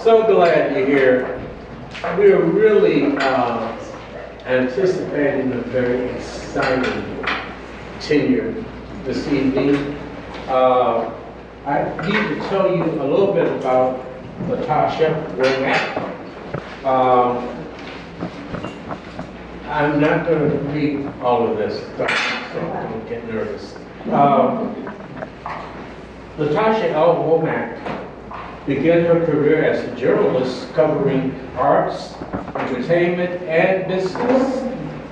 So glad you're here. We're really anticipating a very exciting tenure this evening. I need to tell you a little bit about Ytasha Womak. I'm not going to read all of this stuff, so don't get nervous. Ytasha Womak began her career as a journalist covering arts, entertainment, and business.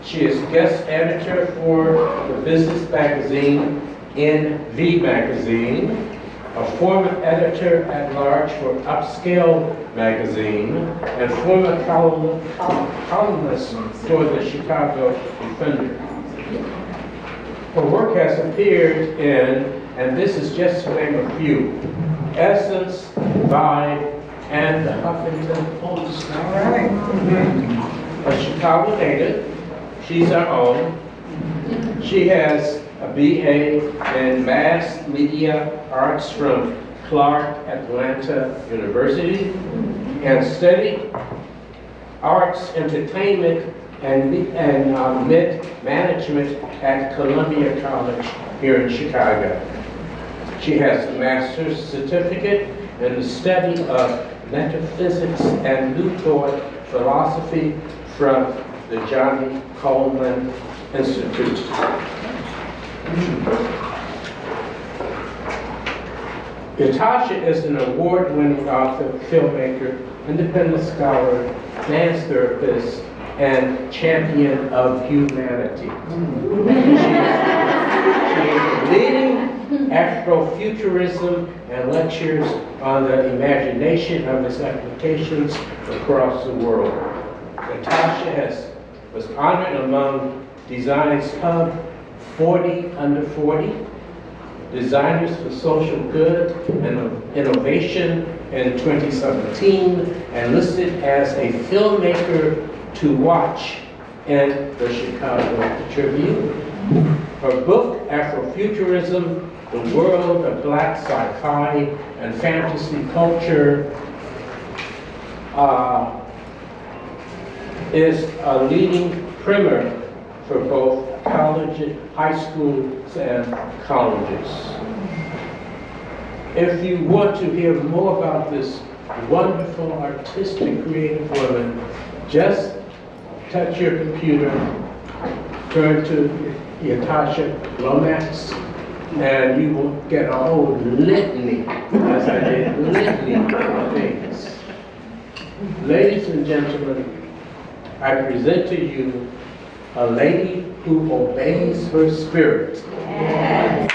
She is guest editor for the business magazine NV Magazine, a former editor at large for Upscale Magazine, and former columnist for the Chicago Defender. Her work has appeared in, and this is just to name a few, Essence, Vibe, and the Huffington Post. All right. A Chicago native, she's our own. She has a BA in Mass Media Arts from Clark Atlanta University, and studied arts, entertainment, and mid-management at Columbia College here in Chicago. She has a master's certificate in the study of metaphysics and New Thought philosophy from the Johnny Coleman Institute. Ytasha is an award-winning author, filmmaker, independent scholar, dance therapist, and champion of humanity. She is leading Afrofuturism and lectures on the imagination of its applications across the world. Ytasha was honored among Design's Hub 40 Under 40, Designers for Social Good and Innovation in 2017, and listed as a filmmaker to watch in the Chicago Tribune. Her book, Afrofuturism, The World of Black Sci-Fi and Fantasy Culture, is a leading primer for both high schools and colleges. If you want to hear more about this wonderful, artistic, creative woman, just touch your computer, turn to Ytasha Womak's, and you will get a whole litany, as I did, litany of things. Ladies and gentlemen, I present to you a lady who obeys her spirit. Yes.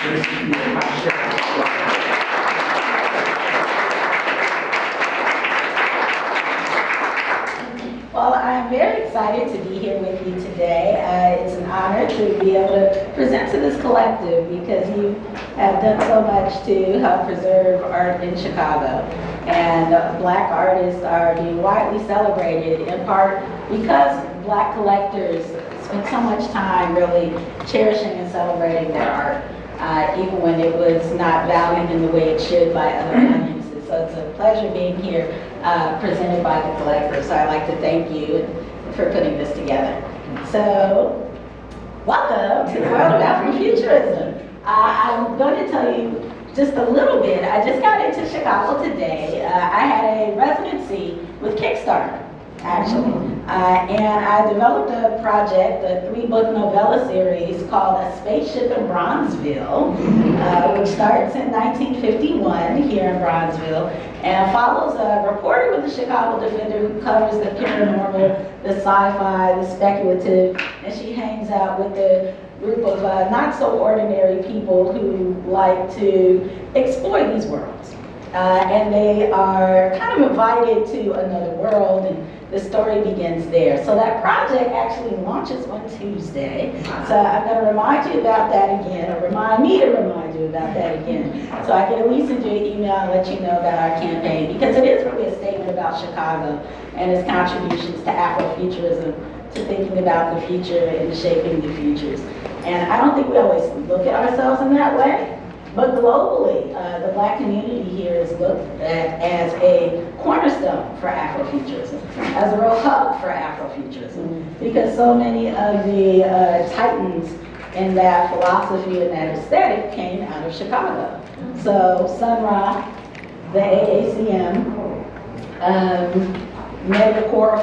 Well, I'm very excited to be here with you today. It's an honor to be able to present to this collective because you have done so much to help preserve art in Chicago. And Black artists are being widely celebrated in part because Black collectors spent so much time really cherishing and celebrating their art, even when it was not valued in the way it should by other audiences. So it's a pleasure being here presented by the collector. So I'd like to thank you for putting this together. So, welcome to the world of Afrofuturism. I'm going to tell you just a little bit. I just got into Chicago today. I had a residency with Kickstarter, actually. And I developed a project, a 3-book novella series called A Spaceship in Bronzeville, which starts in 1951 here in Bronzeville, and follows a reporter with the Chicago Defender who covers the paranormal, the sci-fi, the speculative, and she hangs out with the group of not so ordinary people who like to explore these worlds. And they are kind of invited to another world, and the story begins there. So that project actually launches on Tuesday. So I'm going to remind you about that again, or remind me to remind you about that again. So I can at least send you an email and let you know about our campaign, because it is really a statement about Chicago and its contributions to Afrofuturism, to thinking about the future and shaping the futures. And I don't think we always look at ourselves in that way, But globally, the Black community here is looked at as a cornerstone for Afrofuturism, as a real hub for Afrofuturism, because so many of the titans in that philosophy and that aesthetic came out of Chicago. So Sun Ra, the AACM, Megacore,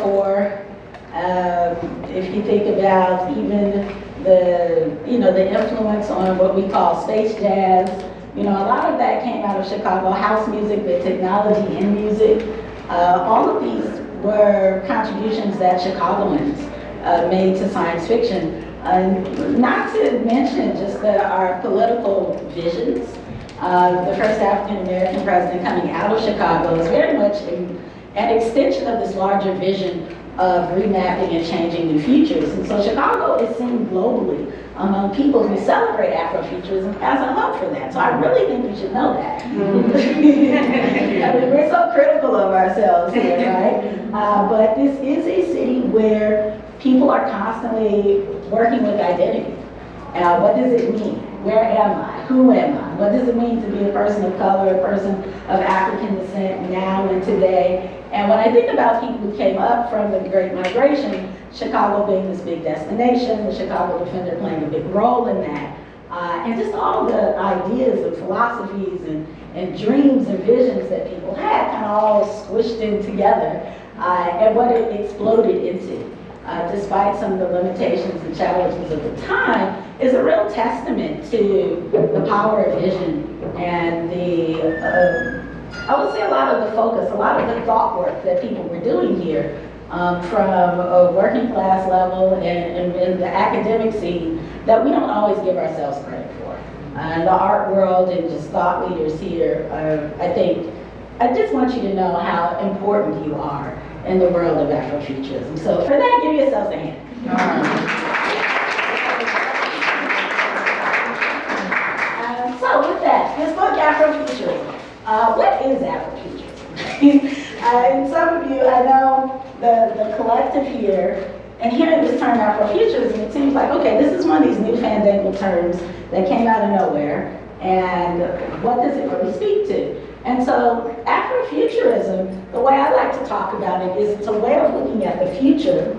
if you think about even the influence on what we call space jazz, a lot of that came out of Chicago. House music, the technology in music, all of these were contributions that Chicagoans made to science fiction. Not to mention just our political visions. The first African-American president coming out of Chicago is very much an extension of this larger vision of remapping and changing new futures. And so Chicago is seen globally among people who celebrate Afrofuturism as a hub for that. So I really think you should know that. I mean, we're so critical of ourselves here, right? But this is a city where people are constantly working with identity. What does it mean? Where am I? Who am I? What does it mean to be a person of color, a person of African descent now and today? And when I think about people who came up from the Great Migration, Chicago being this big destination, the Chicago Defender playing a big role in that, and just all the ideas and philosophies and dreams and visions that people had kind of all squished in together, and what it exploded into. Despite some of the limitations and challenges of the time, is a real testament to the power of vision and I would say a lot of the focus, a lot of the thought work that people were doing here from a working class level and in the academic scene that we don't always give ourselves credit for. The art world and just thought leaders here, I just want you to know how important you are in the world of Afrofuturism. So for that, give yourselves a hand. So with that, this book, Afrofuturism. What is Afrofuturism? And some of you, I know the collective here, and hearing this term Afrofuturism, it seems like, okay, this is one of these new fandangled terms that came out of nowhere, and what does it really speak to? And so Afrofuturism, the way I like to talk about it is it's a way of looking at the future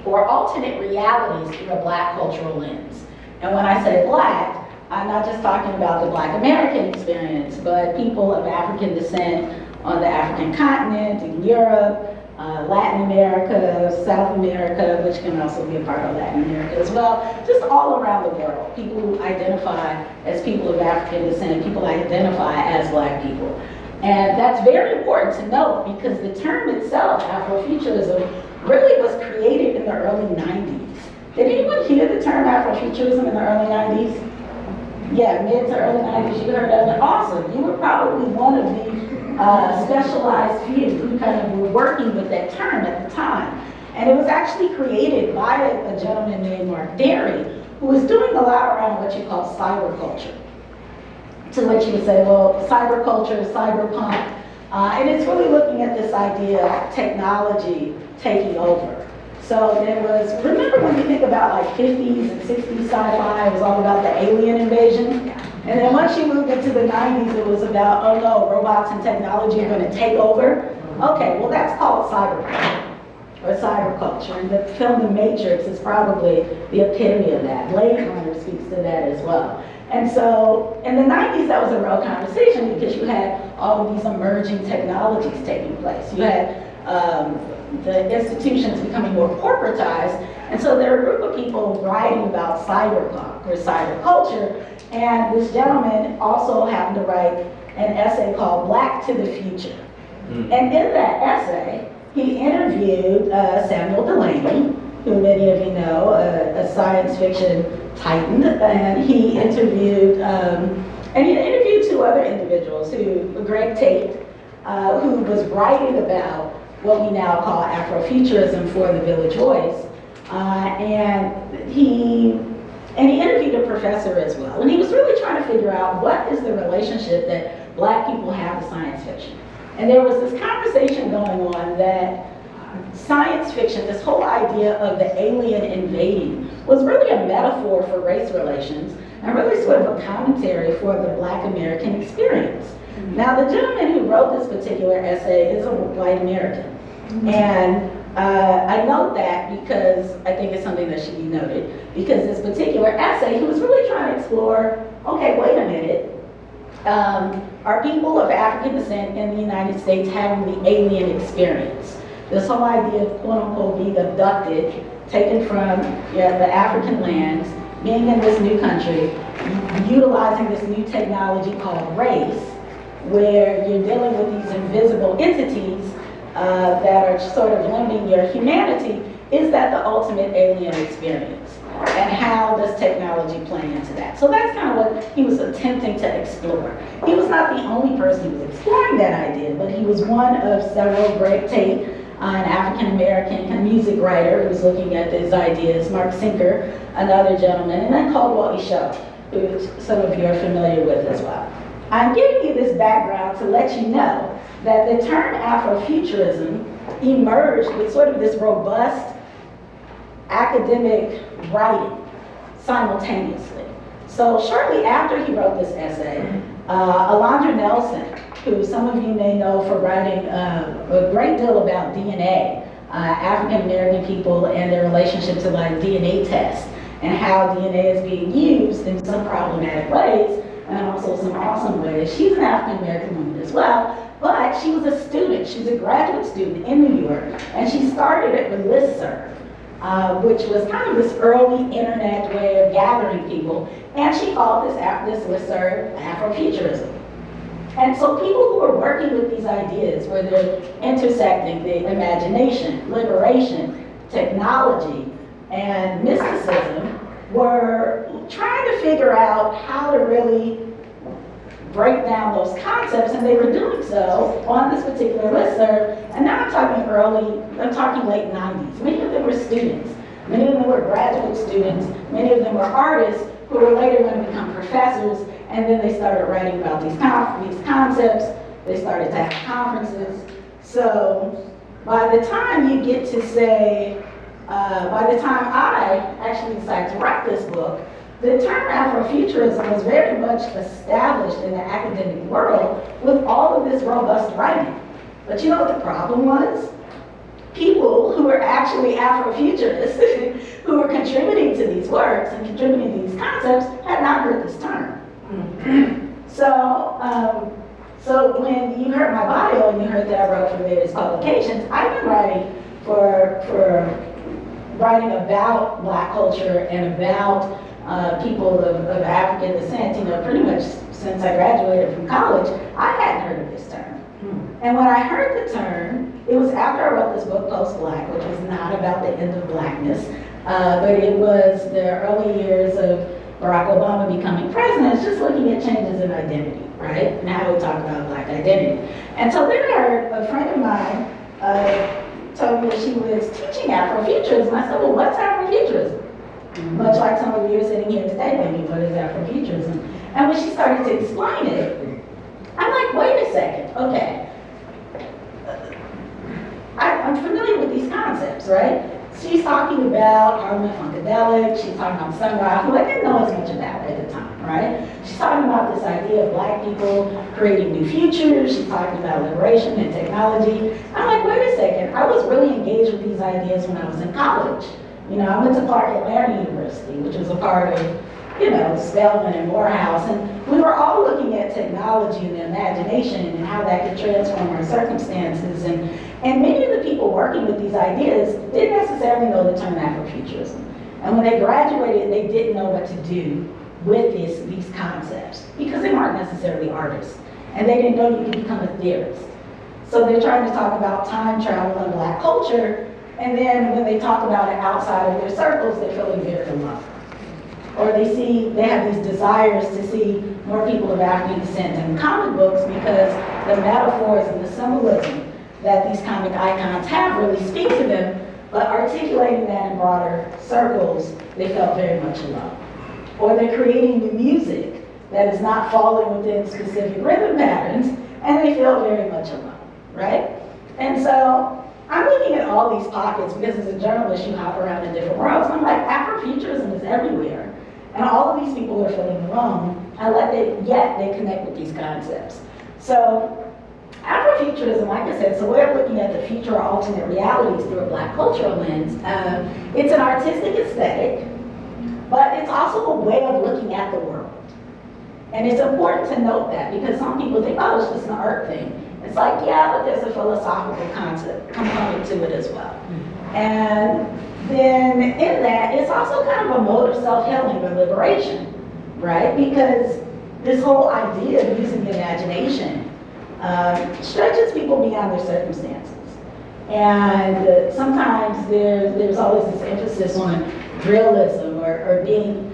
or alternate realities through a Black cultural lens. And when I say Black, I'm not just talking about the Black American experience, but people of African descent on the African continent, in Europe, Latin America, South America, which can also be a part of Latin America as well, just all around the world. People who identify as people of African descent, people identify as Black people. And that's very important to note because the term itself, Afrofuturism, really was created in the early 90s. Did anyone hear the term Afrofuturism in the early 90s? Yeah, mid to early 90s, you heard of it. Awesome. You were probably one of the specialized few who kind of were working with that term at the time. And it was actually created by a gentleman named Mark Derry, who was doing a lot around what you call cyberculture. To which you would say, well, cyberculture, cyberpunk, and it's really looking at this idea of technology taking over. So there was, remember when you think about like 50s and 60s sci-fi, it was all about the alien invasion? And then once you moved into the 90s, it was about, oh no, robots and technology are going to take over. Okay, well that's called cyberpunk or cyberculture. And the film The Matrix is probably the epitome of that. Blade Runner speaks to that as well. And so in the 90s, that was a real conversation because you had all of these emerging technologies taking place. You had the institutions becoming more corporatized, and so there were a group of people writing about cyberpunk or cyberculture, and this gentleman also happened to write an essay called Black to the Future. And in that essay, he interviewed Samuel Delaney, who many of you know, a science fiction titan, and he interviewed two other individuals, Greg Tate, who was writing about what we now call Afrofuturism for the Village Voice, and he interviewed a professor as well, and he was really trying to figure out what is the relationship that Black people have to science fiction. And there was this conversation going on that science fiction, this whole idea of the alien invading, was really a metaphor for race relations and really sort of a commentary for the Black American experience. Now, the gentleman who wrote this particular essay is a white American. And I note that because I think it's something that should be noted, because this particular essay, he was really trying to explore, okay, wait a minute, are people of African descent in the United States having the alien experience? This whole idea of quote unquote being abducted, taken from the African lands, being in this new country, utilizing this new technology called race, where you're dealing with these invisible entities that are sort of limiting your humanity. Is that the ultimate alien experience? And how does technology play into that? So that's kind of what he was attempting to explore. He was not the only person who was exploring that idea, but he was one of several. Greg Tate, an African-American music writer who was looking at these ideas, Mark Sinker, another gentleman, and then Caldwell Esho, who some of you are familiar with as well. I'm giving you this background to let you know that the term Afrofuturism emerged with sort of this robust academic writing simultaneously. So shortly after he wrote this essay, Alondra Nelson, who some of you may know for writing a great deal about DNA, African American people and their relationship to like DNA tests and how DNA is being used in some problematic ways and also some awesome ways. She's an African American woman as well, but she was a student. She's a graduate student in New York, and she started it with listserv, which was kind of this early internet way of gathering people, and she called this listserv Afrofuturism. And so people who are working with these ideas, where they're intersecting the imagination, liberation, technology, and mysticism, were trying to figure out how to really break down those concepts, and they were doing so on this particular listserv. And now I'm talking late 90s. Many of them were students. Many of them were graduate students. Many of them were artists who were later going to become professors, and then they started writing about these concepts. They started to have conferences. So by the time you get to say, by the time I actually decided to write this book, the term Afrofuturism was very much established in the academic world with all of this robust writing. But you know what the problem was? People who were actually Afrofuturists, who were contributing to these works and contributing to these concepts, had not heard this term. So when you heard my bio and you heard that I wrote for various publications, I've been writing for writing about Black culture and about people of African descent, pretty much since I graduated from college. I hadn't heard of this term. And when I heard the term, it was after I wrote this book, Post-Black, which was not about the end of blackness, but it was the early years of Barack Obama becoming president, just looking at changes in identity, right? And how we talk about Black identity. And so then I heard a friend of mine told me that she was teaching Afrofuturism. I said, well, what's Afrofuturism? Much like some of you are sitting here today thinking, what is Afrofuturism? And when she started to explain it, I'm like, wait a second, okay. I'm familiar with these concepts, right? She's talking about Harlem Funkadelic, she's talking about Sun Ra, who I didn't know as much about at the time, right? She's talking about this idea of Black people creating new futures, she's talking about liberation and technology. I'm like, wait a second, I was really engaged with these ideas when I was in college. I went to Clark Atlanta University, which was a part of, Spelman and Morehouse, and we were all looking at technology and the imagination and how that could transform our circumstances, and many of the people working with these ideas didn't necessarily know the term Afrofuturism. And when they graduated, they didn't know what to do with these concepts because they weren't necessarily artists, and they didn't know you could become a theorist. So they're trying to talk about time travel and Black culture, and then when they talk about it outside of their circles, they're feeling very alone. Or they have these desires to see more people of African descent in comic books because the metaphors and the symbolism that these comic icons have really speak to them, but articulating that in broader circles, they felt very much alone. Or they're creating new music that is not falling within specific rhythm patterns, and they feel very much alone, right? And so I'm looking at all these pockets because as a journalist, you hop around in different worlds. And I'm like, Afrofuturism is everywhere. And all of these people are feeling alone, and yet they connect with these concepts. So Afrofuturism, like I said, so we're looking at the future or alternate realities through a Black cultural lens. It's an artistic aesthetic, but it's also a way of looking at the world. And it's important to note that because some people think, oh, it's just an art thing. It's like, yeah, but there's a philosophical concept component to it as well. And then in that, it's also kind of a mode of self-healing or liberation, right? Because this whole idea of using the imagination stretches people beyond their circumstances. And sometimes there's always this emphasis on realism or being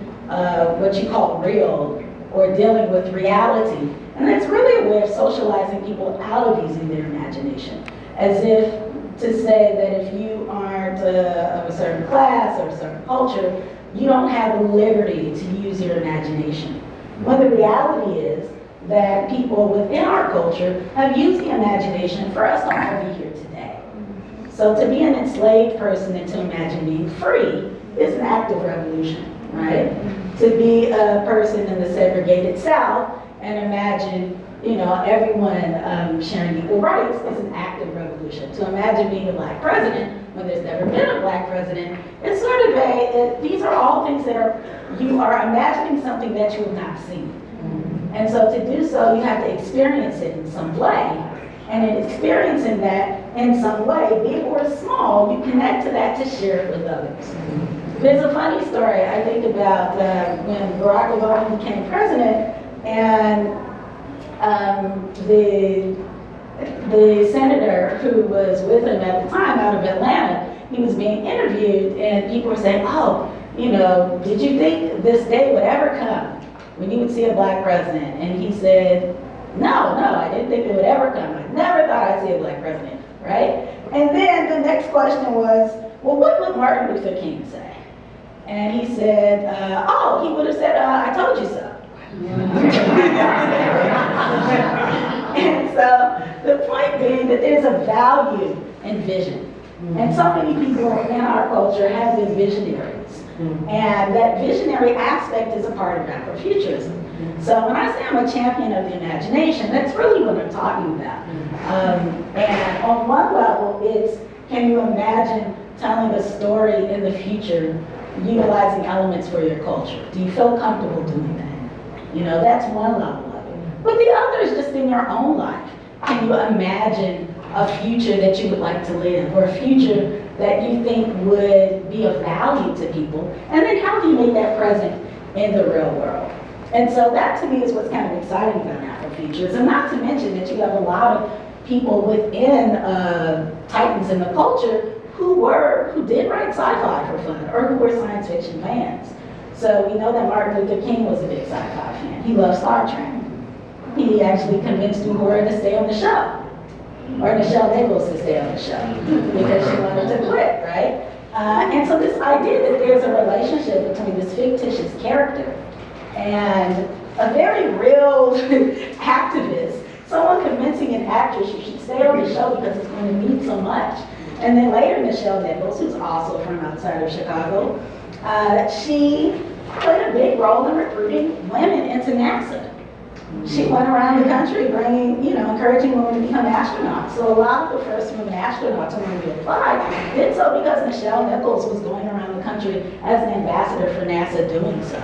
what you call real or dealing with reality. And that's really a way of socializing people out of using their imagination, as if to say that if you aren't of a certain class or a certain culture, you don't have the liberty to use your imagination. When the reality is that people within our culture have used the imagination for us to all be here today. So to be an enslaved person and to imagine being free is an act of revolution, right? To be a person in the segregated South and imagine, everyone sharing equal rights is an act of revolution. To imagine being a Black president when there's never been a Black president, it's sort of these are all things that you are imagining something that you have not seen. And so to do so, you have to experience it in some way. And in experiencing that in some way, big or small, you connect to that to share it with others. There's a funny story I think about when Barack Obama became president, and the senator who was with him at the time out of Atlanta, he was being interviewed, and people were saying, oh, did you think this day would ever come when you would see a Black president? And he said, no, I didn't think it would ever come. I never thought I'd see a Black president, right? And then the next question was, well, what would Martin Luther King say? And he said, he would have said, I told you so. And so the point being that there's a value in vision. And so many people in our culture have been visionaries. And that visionary aspect is a part of Afrofuturism. So when I say I'm a champion of the imagination, that's really what I'm talking about. And on one level, it's, can you imagine telling a story in the future utilizing elements for your culture? Do you feel comfortable doing that? That's one level of it. But the other is just in your own life. Can you imagine a future that you would like to live, or a future that you think would be of value to people? And then how do you make that present in the real world? And so that to me is what's kind of exciting about Afrofuturism. Not to mention that you have a lot of people within titans in the culture who did write sci-fi for fun, or who were science fiction fans. So we know that Martin Luther King was a big sci-fi fan. He loved Star Trek. He actually convinced Uhura to stay on the show, or Nichelle Nichols to stay on the show, because she wanted to quit, right? And so this idea that there's a relationship between this fictitious character and a very real activist, someone convincing an actress you should stay on the show because it's going to mean so much. And then later, Nichelle Nichols, who's also from outside of Chicago, she played a big role in recruiting women into NASA. She went around the country bringing, encouraging women to become astronauts. So a lot of the first women astronauts when we applied did so because Nichelle Nichols was going around the country as an ambassador for NASA doing so.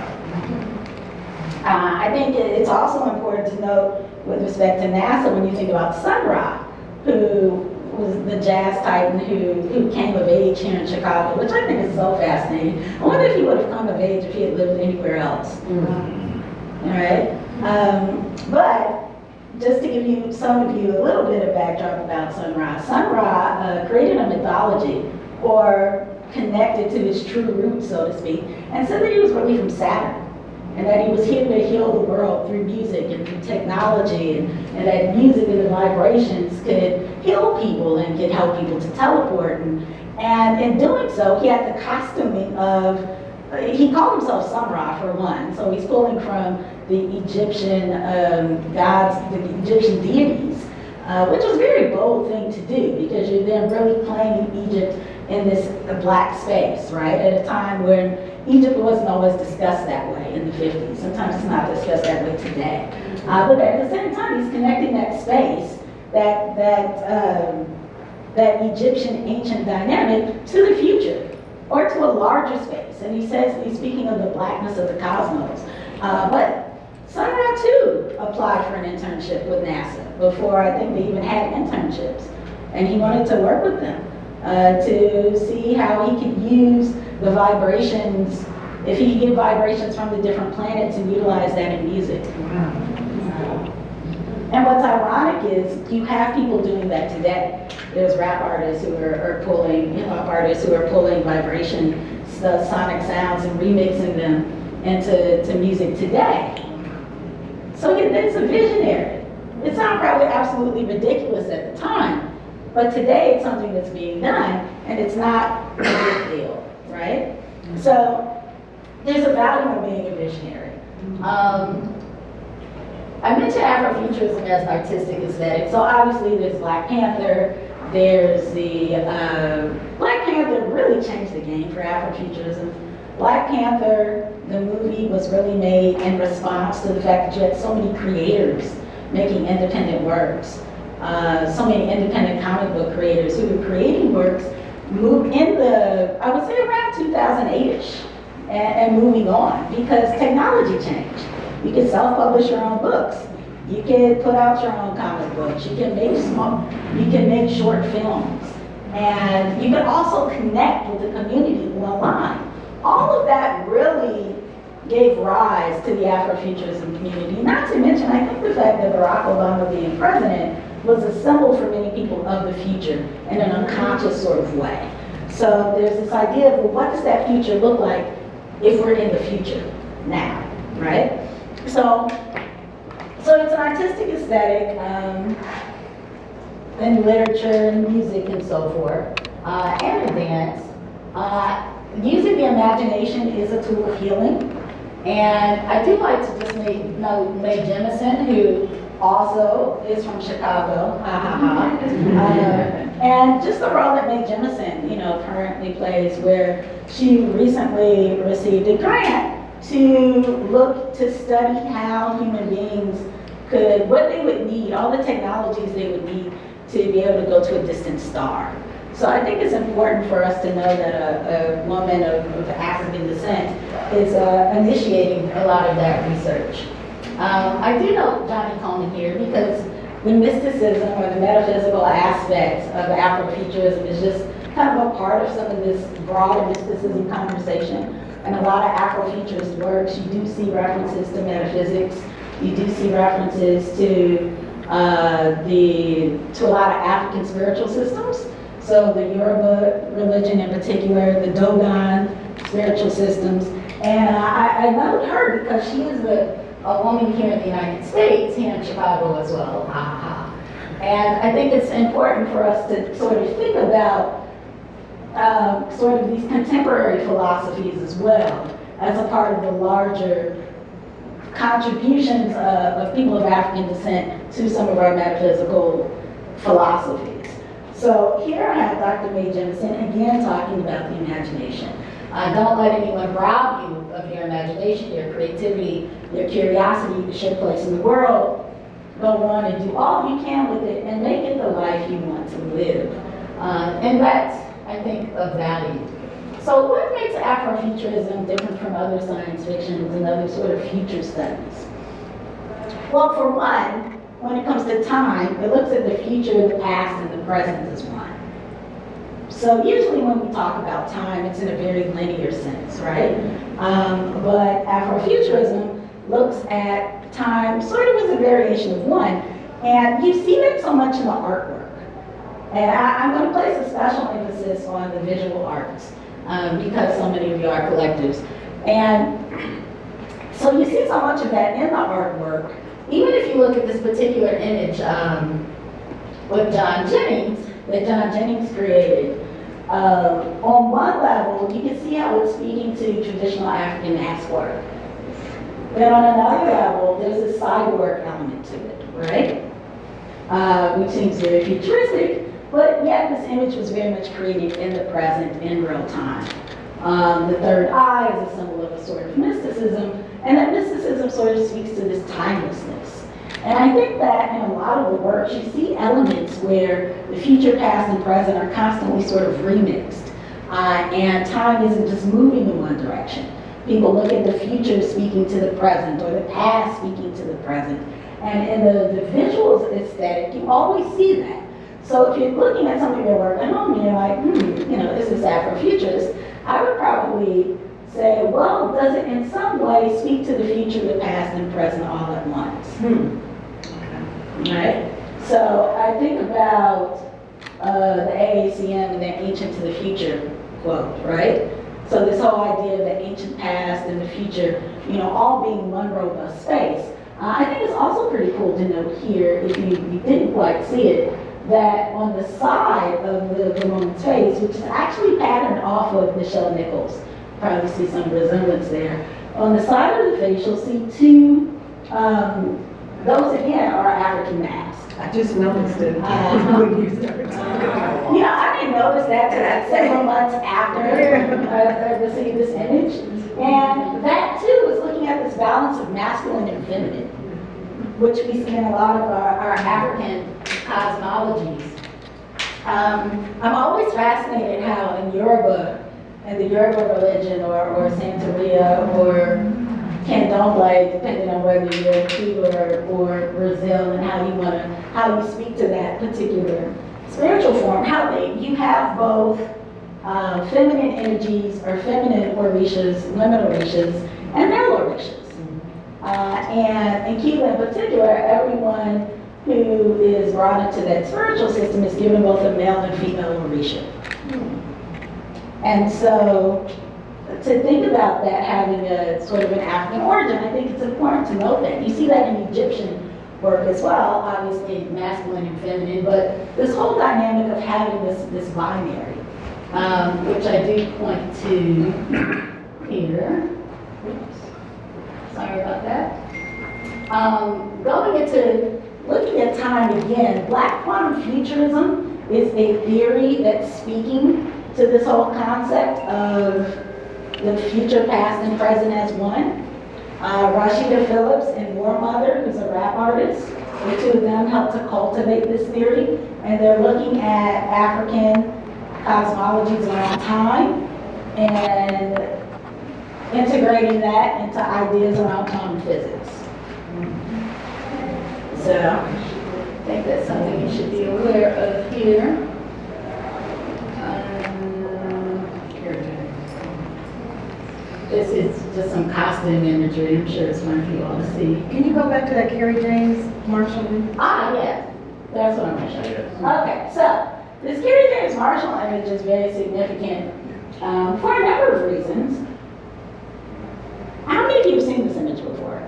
I think it's also important to note with respect to NASA when you think about Sun Ra, who was the jazz titan who came of age here in Chicago, which I think is so fascinating. I wonder if he would have come of age if he had lived anywhere else. All right? But just to give some of you a little bit of backdrop about Sun Ra created a mythology, or connected to his true roots, so to speak, and said that he was really from Saturn, and that he was here to heal the world through music and through technology, and that music and the vibrations could heal people and could help people to teleport. And in doing so, he had the costuming of, he called himself Sun Ra for one, so he's pulling from the Egyptian gods, the Egyptian deities, which was a very bold thing to do because you're then really playing Egypt in this black space, right? At a time when Egypt wasn't always discussed that way in the 50s. Sometimes it's not discussed that way today. But at the same time, he's connecting that space, that Egyptian ancient dynamic to the future or to a larger space. And he says, he's speaking of the blackness of the cosmos. But Sun Ra too applied for an internship with NASA before I think they even had internships. And he wanted to work with them to see how he could use the vibrations, if he could get vibrations from the different planets and utilize that in music. And what's ironic is you have people doing that today. There's rap artists who are pulling, hip-hop artists who are pulling vibration, sonic sounds and remixing them into music today. So it's a visionary. It sounded probably absolutely ridiculous at the time, but today it's something that's being done, and it's not a big deal, right? So there's a value in being a visionary. I mentioned Afrofuturism as an artistic aesthetic. So obviously there's Black Panther, there's the, Black Panther really changed the game for Afrofuturism. Black Panther, the movie, was really made in response to the fact that you had so many creators making independent works. So many independent comic book creators who were creating works moved in the, I would say around 2008-ish, and moving on because technology changed. You can self-publish your own books. You can put out your own comic books. You can make short films. And you can also connect with the community online. All of that really gave rise to the Afrofuturism community. Not to mention, I think the fact that Barack Obama being president was a symbol for many people of the future in an unconscious sort of way. So there's this idea of, well, what does that future look like if we're in the future now, right? So it's an artistic aesthetic in literature and music and so forth, and in dance. Using the imagination is a tool of healing. And I do like to just note Mae Jemison, who also is from Chicago, and just the role that Mae Jemison, currently plays, where she recently received a grant to look to study how human beings could, what they would need, all the technologies they would need to be able to go to a distant star. So I think it's important for us to know that a woman of African descent is initiating a lot of that research. I do know Johnny Coleman here because the mysticism or the metaphysical aspects of Afrofuturism is just kind of a part of some of this broader mysticism conversation. And a lot of Afrofuturist works, you do see references to metaphysics, you do see references to a lot of African spiritual systems. So the Yoruba religion in particular, the Dogon spiritual systems. And I know her because she is a woman here in the United States, here in Chicago as well. And I think it's important for us to sort of think about sort of these contemporary philosophies as well as a part of the larger contributions of people of African descent to some of our metaphysical philosophies. So here I have Dr. Mae Jemison again talking about the imagination. Don't let anyone rob you of your imagination, your creativity, your curiosity to show place in the world. Go on and do all you can with it and make it the life you want to live. And that's, I think, of value. So what makes Afrofuturism different from other science fictions and other sort of future studies? Well, for one, when it comes to time, it looks at the future, the past, and the present as one. So usually when we talk about time, it's in a very linear sense, right? But Afrofuturism looks at time sort of as a variation of one. And you see that so much in the artwork. And I'm going to place a special emphasis on the visual arts because so many of you are collectives. And so you see so much of that in the artwork. Even if you look at this particular image with John Jennings, that John Jennings created, on one level, you can see how it's speaking to traditional African mask work. Then on another level, there's a cyborg element to it, right? which seems very futuristic, but yet this image was very much created in the present, in real time. The third eye is a symbol of a sort of mysticism, and that mysticism sort of speaks to this timelessness. And I think that in a lot of the works, you see elements where the future, past, and present are constantly sort of remixed. And time isn't just moving in one direction. People look at the future speaking to the present, or the past speaking to the present. And in the visuals aesthetic, you always see that. So if you're looking at some of your work at home and you're like, this is Afrofuturist, I would probably say, well, does it in some way speak to the future, the past, and present all at once? Right? So I think about the AACM and their ancient to the future quote, right? So this whole idea of the ancient past and the future, all being one robust space. I think it's also pretty cool to note here, if you didn't quite see it, that on the side of the woman's face, which is actually patterned off of Michelle Nichols, probably see some resemblance there. On the side of the face, you'll see two, those again are African masks. I just noticed it when you started talking. I didn't notice that until several months after I received this image. And that too is looking at this balance of masculine and feminine, which we see in a lot of our African cosmologies. I'm always fascinated how in Yoruba, in the Yoruba religion, or Santeria, or Candomblé, depending on whether you're in Cuba or Brazil, and how you speak to that particular spiritual form, how you have both feminine energies, or feminine orishas, women orishas, and male orishas. And in Cuba in particular, everyone who is brought into that spiritual system is given both a male and female orisha. And so, to think about that having a sort of an African origin, I think it's important to note that. You see that in Egyptian work as well, obviously masculine and feminine, but this whole dynamic of having this binary, which I do point to here. Oops. Sorry about that. Going into looking at time again, Black quantum futurism is a theory that's speaking to this whole concept of the future, past, and present as one. Rashida Phillips and War Mother, who's a rap artist, the two of them helped to cultivate this theory, and they're looking at African cosmologies around time and integrating that into ideas around quantum physics. So, I think that's something you should be aware of here. This is just some costume imagery. I'm sure it's fun for you all to see. Can you go back to that Carrie James Marshall? Yeah. That's what I'm going to show you. Okay, so this Carrie James Marshall image is very significant for a number of reasons. How many of you have seen this image before?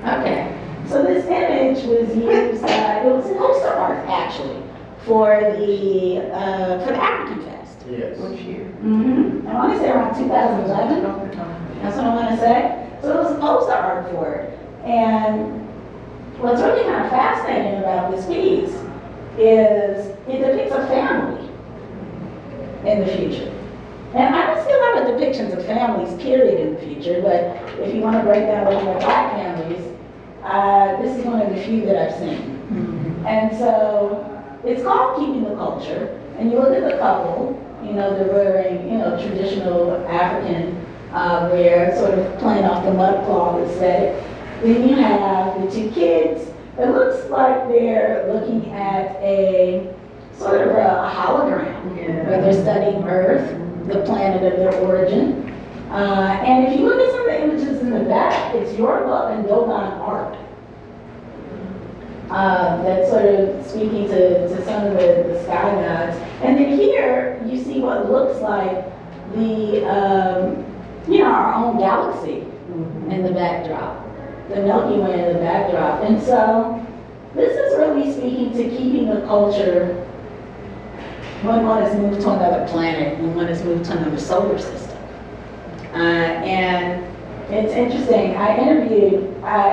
Okay, so this image was used, it was poster art actually, for the African Fest. Yes. Which year? I want to say around 2011. That's what I want to say. So it was a poster art for it. And what's really kind of fascinating about this piece is it depicts a family in the future. And I don't see a lot of depictions of families, period, in the future, but if you want to break down looking at Black families, this is one of the few that I've seen. And so it's called Keeping the Culture. And you look at the couple, they're wearing, traditional African wear, sort of playing off the mudcloth aesthetic. Then you have the two kids. It looks like they're looking at a sort of a hologram, where they're studying Earth, the planet of their origin. And if you look at some of the images in the back, it's Yoruba and Dogon art. That's sort of speaking to some of the sky gods. And then here, you see what looks like our own galaxy in the backdrop, the Milky Way in the backdrop. And so, this is really speaking to keeping the culture when one has moved to another planet, when one has moved to another solar system. And it's interesting, I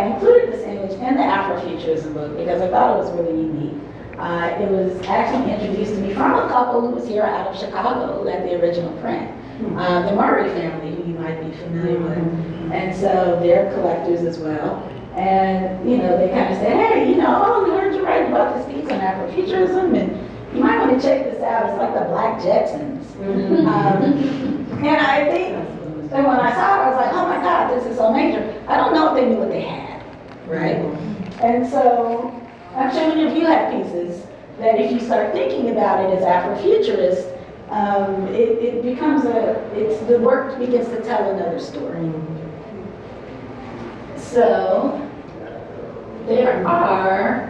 included this image in the Afrofuturism book because I thought it was really unique. It was actually introduced to me from a couple who was here out of Chicago who had the original print. The Murray family, who you might be familiar with. And so they're collectors as well. And, you know, they kind of said, hey, you know, oh, we heard you write about this piece on Afrofuturism, and you might want to check this out. It's like the Black Jetsons. And I think, and when I saw it, I was like, oh my God, this is so major. I don't know if they knew what they had, right? And so I'm sure many of you have pieces that if you start thinking about it as Afrofuturist, it becomes the work begins to tell another story. So there are,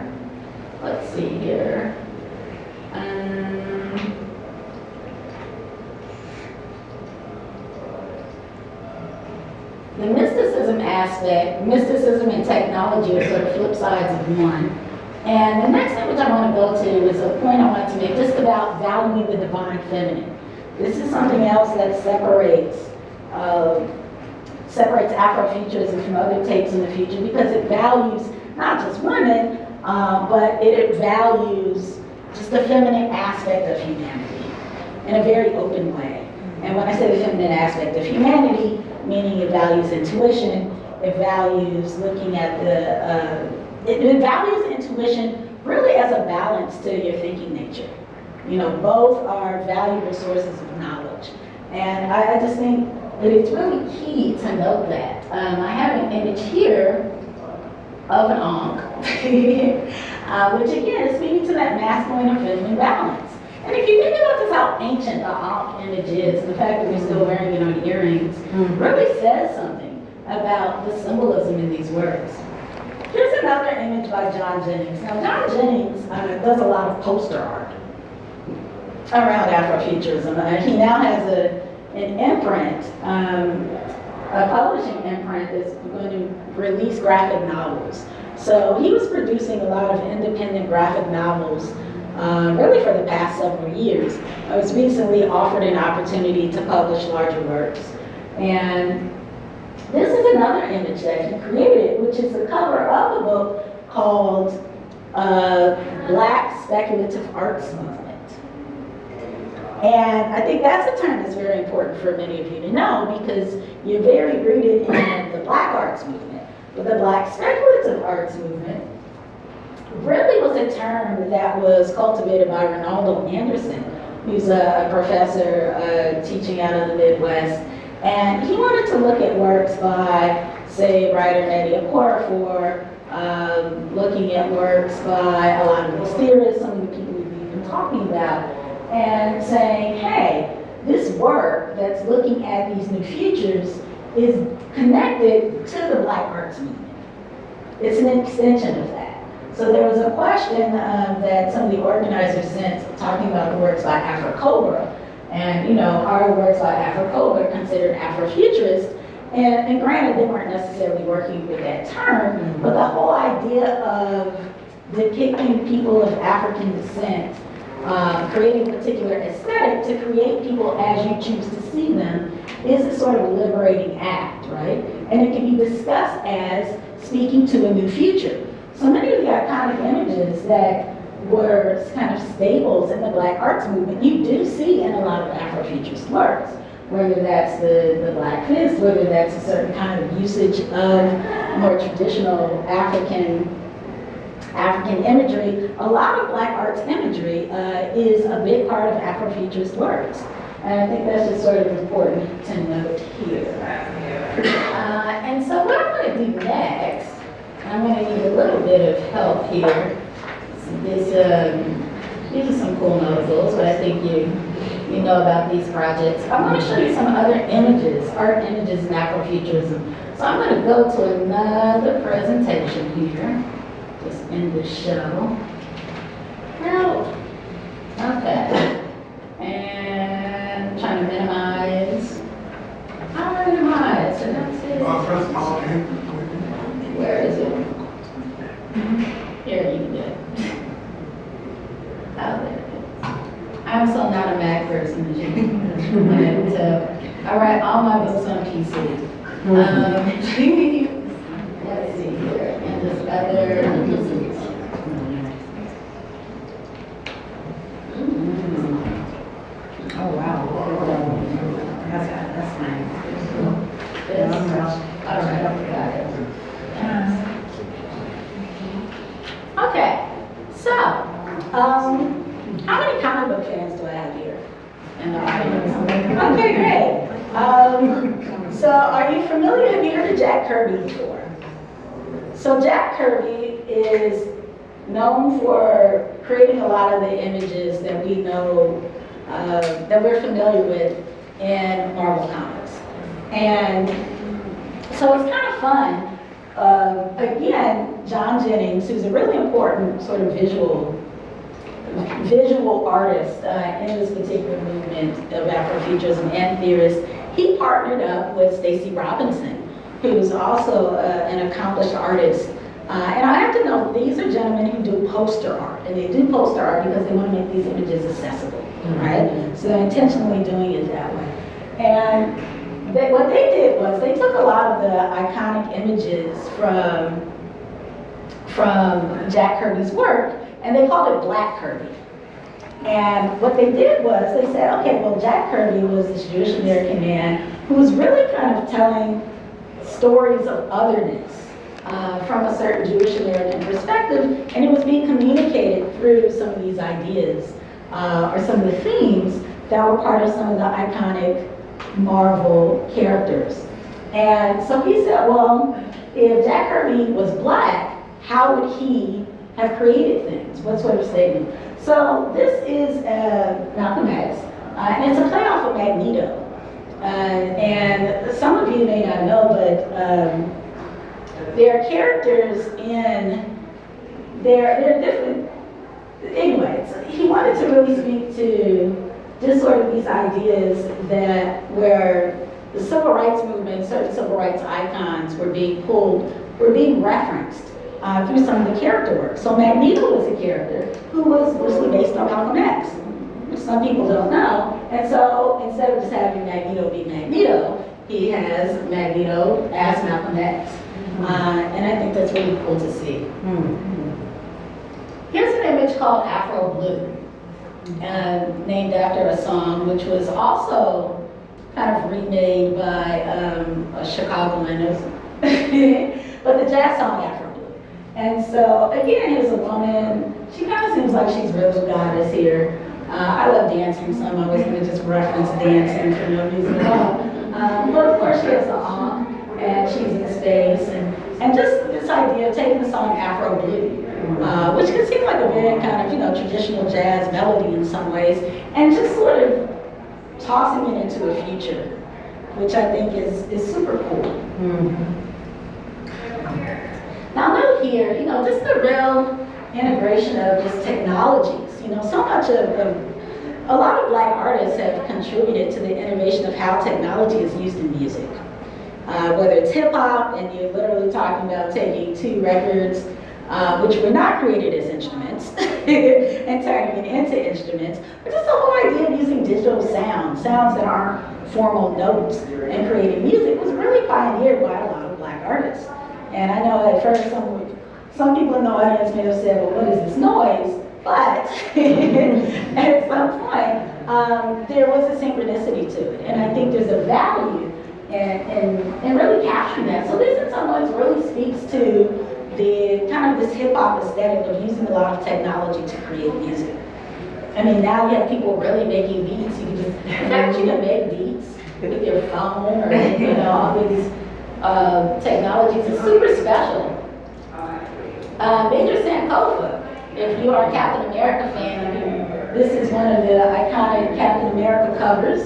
let's see here. The mysticism aspect, mysticism and technology are sort of flip sides of one. And the next thing which I want to go to is a point I want to make just about valuing the divine feminine. This is something else that separates Afrofuturism from other takes in the future because it values not just women, but it values just the feminine aspect of humanity in a very open way. And when I say the feminine aspect of humanity, meaning it values intuition, it values looking at it values intuition really as a balance to your thinking nature. You know, both are valuable sources of knowledge. And I just think that it's really key to note that. I have an image here of an Ankh, which again is speaking to that masculine and feminine balance. And if you think about just how ancient the Ankh image is, and the fact that we're still wearing it on earrings, really says something about the symbolism in these words. Here's another image by John Jennings. Now, John Jennings does a lot of poster art around Afrofuturism. He now has an imprint, a publishing imprint that's going to release graphic novels. So he was producing a lot of independent graphic novels really for the past several years. I was recently offered an opportunity to publish larger works. And this is another image that he created, which is the cover of a book called Black Speculative Arts Movement. And I think that's a term that's very important for many of you to know because you're very rooted in the Black arts movement. But the Black Speculative Arts Movement really was a term that was cultivated by Ronaldo Anderson, who's a professor teaching out of the Midwest. And he wanted to look at works by, say, writer Nnedi Okorafor, looking at works by a lot of these theorists, some of the people we've been talking about, and saying, hey, this work that's looking at these new futures is connected to the Black arts movement. It's an extension of that. So there was a question that some of the organizers sent talking about the works by Afro-Cobra. And, you know, are the works by Afro-Cobra considered Afrofuturist? And granted, they weren't necessarily working with that term, but the whole idea of depicting people of African descent, creating a particular aesthetic to create people as you choose to see them is a sort of liberating act, right? And it can be discussed as speaking to a new future. So many of the iconic images that were kind of staples in the Black arts movement, you do see in a lot of Afrofuturist works, whether that's the Black fist, whether that's a certain kind of usage of more traditional African imagery. A lot of Black arts imagery is a big part of Afrofuturist works. And I think that's just sort of important to note here. And so what I'm going to do next, I'm going to need a little bit of help here. These are some cool notables, but I think you know about these projects. I want to show you some other images, art images in Afrofuturism. So I'm going to go to another presentation here, just end the show. Now, okay, and I'm trying to minimize. How do I minimize? So that's it. Where is it? Here, you can do it. Oh, there it is. I'm so not a Mac person, as you can tell. I write all my books on PC. Let's see here, and this other How many comic book fans do I have here in the audience? Okay, great. So are you familiar, have you heard of Jack Kirby before? So Jack Kirby is known for creating a lot of the images that we know, that we're familiar with in Marvel Comics. And so it's kind of fun. Again, John Jennings, who's a really important sort of visual artist in this particular movement of Afrofuturism and theorist, he partnered up with Stacey Robinson, who's also an accomplished artist. And I have to know, these are gentlemen who do poster art, and they do poster art because they want to make these images accessible, right? So they're intentionally doing it that way. And what they did was they took a lot of the iconic images from Jack Kirby's work, and they called it Black Kirby. And what they did was they said, okay, well, Jack Kirby was this Jewish American man who was really kind of telling stories of otherness from a certain Jewish American perspective, and it was being communicated through some of these ideas or some of the themes that were part of some of the iconic Marvel characters. And so he said, well, if Jack Kirby was black, how would he have created things? What sort of statement? So this is Malcolm X, and it's a play off of Magneto. And some of you may not know, but there are characters in, they're different. Anyway, so he wanted to really speak to just sort of these ideas that where the civil rights movement, certain civil rights icons were being referenced through some of the character work. So Magneto was a character who was loosely based on Malcolm X, which some people don't know. And so instead of just having Magneto be Magneto, he has Magneto as Malcolm X. And I think that's really cool to see. Here's an image called Afro Blue, named after a song which was also kind of remade by a Chicagoan, but the jazz song Afro Blue. And so again, here's a woman, she kind of seems like she's real goddess here. I love dancing, so I'm always going to just reference dancing for no reason at all. But of course she has a honk, and she's in space, and just this idea of taking the song Afro Blue, which can seem like a very kind of, traditional jazz melody in some ways, and just sort of tossing it into a future, which I think is super cool. Now note here, just the real integration of just technologies. So much a lot of black artists have contributed to the innovation of how technology is used in music. Whether it's hip hop, and you're literally talking about taking two records, which were not created as instruments, and turning it into instruments, but just the whole idea of using digital sounds that aren't formal notes, and creating music was really pioneered by a lot of black artists. And I know at first some people in the audience may have said, well, what is this noise? But at some point, there was a synchronicity to it. And I think there's a value in really capturing that. So this in some ways really speaks to the kind of this hip hop aesthetic of using a lot of technology to create music. I mean, now you have people really making beats. You can just, in fact, you can make beats with your phone or all these technologies. It's super special. Major Sankofa, if you are a Captain America fan, I mean, this is one of the iconic Captain America covers.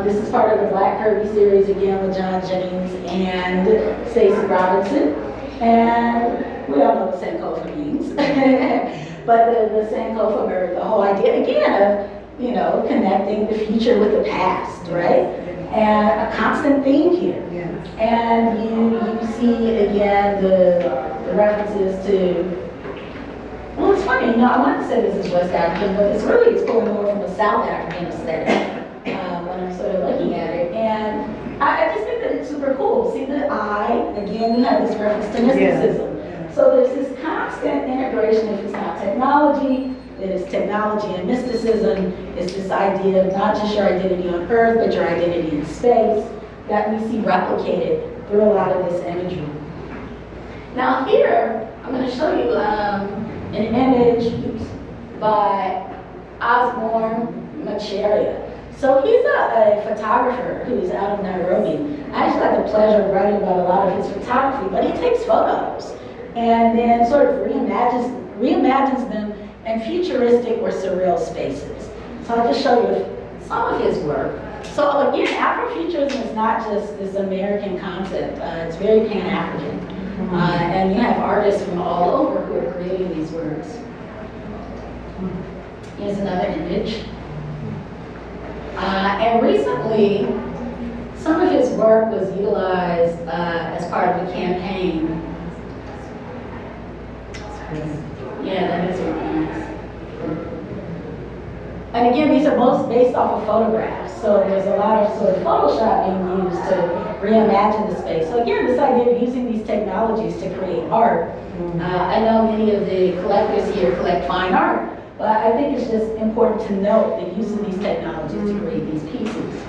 This is part of the Black Kirby series again with John Jennings and Stacey Robinson. And we all know what Sankofa means. But the Sankofa, the whole idea again of, connecting the future with the past, right? And a constant theme here. Yes. And you see again the references to, well, it's funny, I want to say this is West African, but it's pulling more from a South African aesthetic when I'm sort of looking at it. And I just think that it's super cool. See the eye, again, you have this reference to mysticism. Yeah. So there's this constant integration. If it's not technology, then it's technology and mysticism. It's this idea of not just your identity on Earth, but your identity in space that we see replicated through a lot of this imagery. Now here, I'm going to show you an image. Oops. by Osborne Macharia. So he's a photographer who's out of Nairobi. I actually had the pleasure of writing about a lot of his photography, but he takes photos and then sort of reimagines them in futuristic or surreal spaces. So I'll just show you some of his work. So again, Afrofuturism is not just this American concept, it's very Pan-African. And you have artists from all over who are creating these works. Here's another image. And recently, some of his work was utilized as part of a campaign. Yeah, that is really nice. And again, these are most based off of photographs. So there's a lot of sort of Photoshop being used to reimagine the space. So again, this idea of using these technologies to create art. I know many of the collectors here collect fine art, but I think it's just important to note the use of these technologies to create these pieces.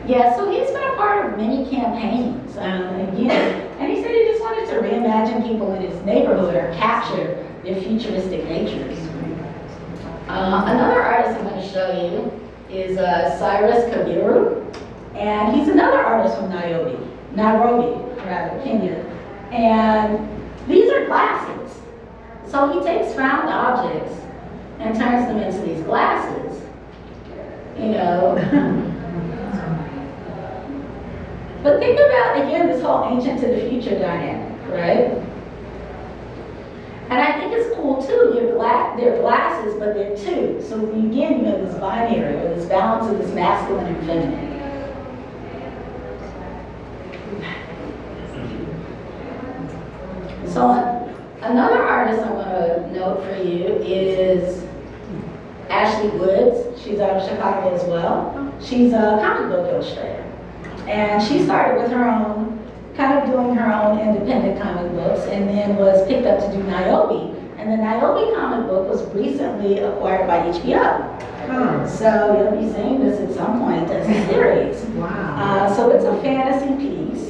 Yeah, so he's been a part of many campaigns, again, and he said he just wanted to reimagine people in his neighborhood or capture their futuristic natures. Another artist I'm going to show you is Cyrus Kabiru, and he's another artist from Nairobi, Kenya. And these are glasses. So he takes found objects and turns them into these glasses, you know. But think about, again, this whole ancient to the future dynamic, right? And I think it's cool too, they're glasses, but they're two. So again, you know, this binary, or this balance of this masculine and feminine. So another artist I want to note for you is Ashley Woods. She's out of Chicago as well. She's a comic book illustrator. And she started with her own, kind of doing her own independent comic books, and then was picked up to do Niobe. And the Niobe comic book was recently acquired by HBO. So you'll be seeing this at some point as a series. Wow. So it's a fantasy piece.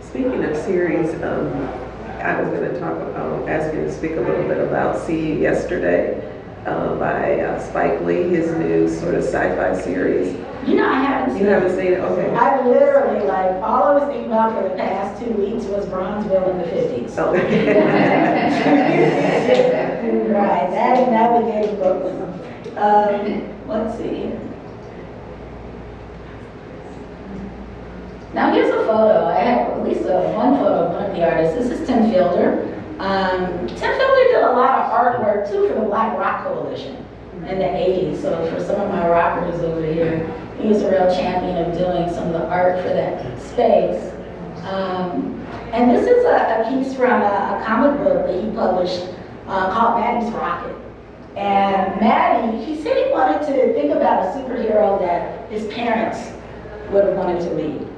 Speaking of series, I was going to ask you to speak a little bit about See You Yesterday by Spike Lee, his new sort of sci-fi series. You know, I haven't seen it. You haven't seen it? Okay. I literally, all I was thinking about for the past 2 weeks was Bronzeville in the 50s. Oh. Right, that and Navigating Brooklyn. Let's see. Now here's a photo. I have at least one photo of one of the artists. This is Tim Fielder. Tim Fielder did a lot of artwork too for the Black Rock Coalition in the 80s. So for some of my rockers over here, he was a real champion of doing some of the art for that space. And this is a piece from a comic book that he published called Maddie's Rocket. And Maddie, he said he wanted to think about a superhero that his parents would have wanted to read.